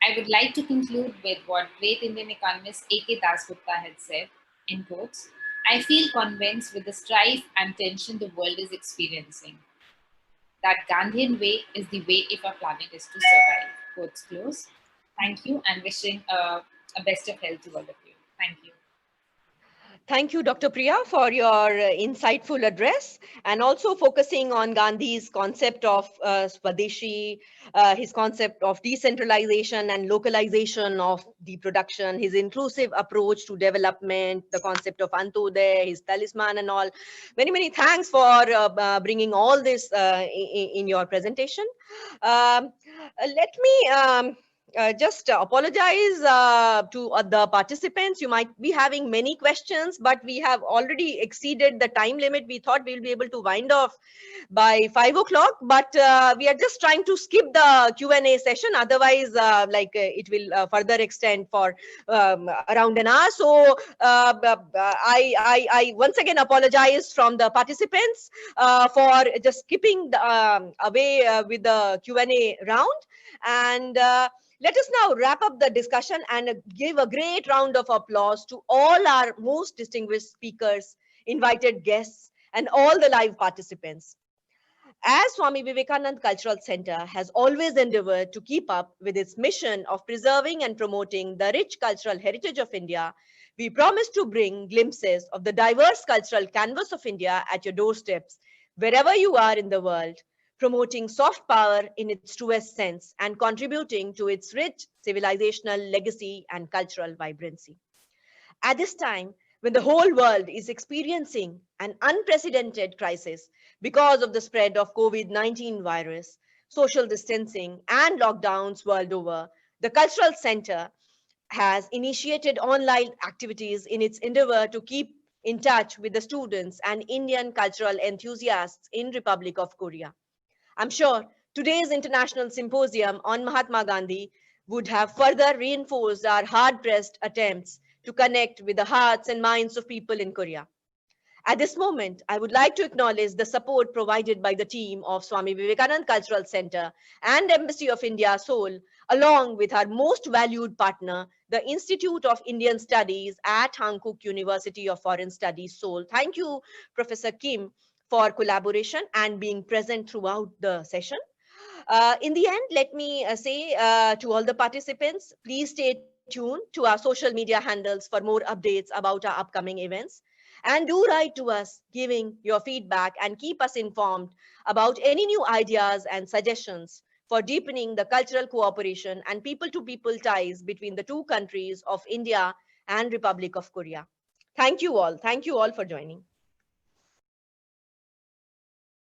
I would like to conclude with what great Indian economist A.K. Dasgupta had said, in quotes, I feel convinced with the strife and tension the world is experiencing. That Gandhian way is the way if our planet is to survive. Quotes close. Thank you and wishing a best of health to all of you. Thank you. Thank you, Dr. Priya, for your insightful address and also focusing on Gandhi's concept of Swadeshi, his concept of decentralization and localization of the production, his inclusive approach to development, the concept of Antodaya, his talisman and all. Many, many thanks for bringing all this in your presentation. Let me just apologize to the participants. You might be having many questions, but we have already exceeded the time limit. We thought we'll be able to wind off by 5 o'clock, but we are just trying to skip the Q&A session. Otherwise, it will further extend for around an hour. So I once again apologize from the participants for just skipping the, away with the Q&A round. And let us now wrap up the discussion and give a great round of applause to all our most distinguished speakers, invited guests, and all the live participants. As Swami Vivekananda Cultural Center has always endeavored to keep up with its mission of preserving and promoting the rich cultural heritage of India, we promise to bring glimpses of the diverse cultural canvas of India at your doorsteps, wherever you are in the world, promoting soft power in its truest sense and contributing to its rich civilizational legacy and cultural vibrancy. At this time, when the whole world is experiencing an unprecedented crisis because of the spread of COVID-19 virus, social distancing, and lockdowns world over, the Cultural Center has initiated online activities in its endeavor to keep in touch with the students and Indian cultural enthusiasts in Republic of Korea. I'm sure today's International Symposium on Mahatma Gandhi would have further reinforced our hard-pressed attempts to connect with the hearts and minds of people in Korea. At this moment, I would like to acknowledge the support provided by the team of Swami Vivekananda Cultural Center and Embassy of India, Seoul, along with our most valued partner, the Institute of Indian Studies at Hankook University of Foreign Studies, Seoul. Thank you, Professor Kim, for collaboration and being present throughout the session. In the end, let me say to all the participants, please stay tuned to our social media handles for more updates about our upcoming events. And do write to us, giving your feedback and keep us informed about any new ideas and suggestions for deepening the cultural cooperation and people-to-people ties between the two countries of India and Republic of Korea. Thank you all. Thank you all for joining.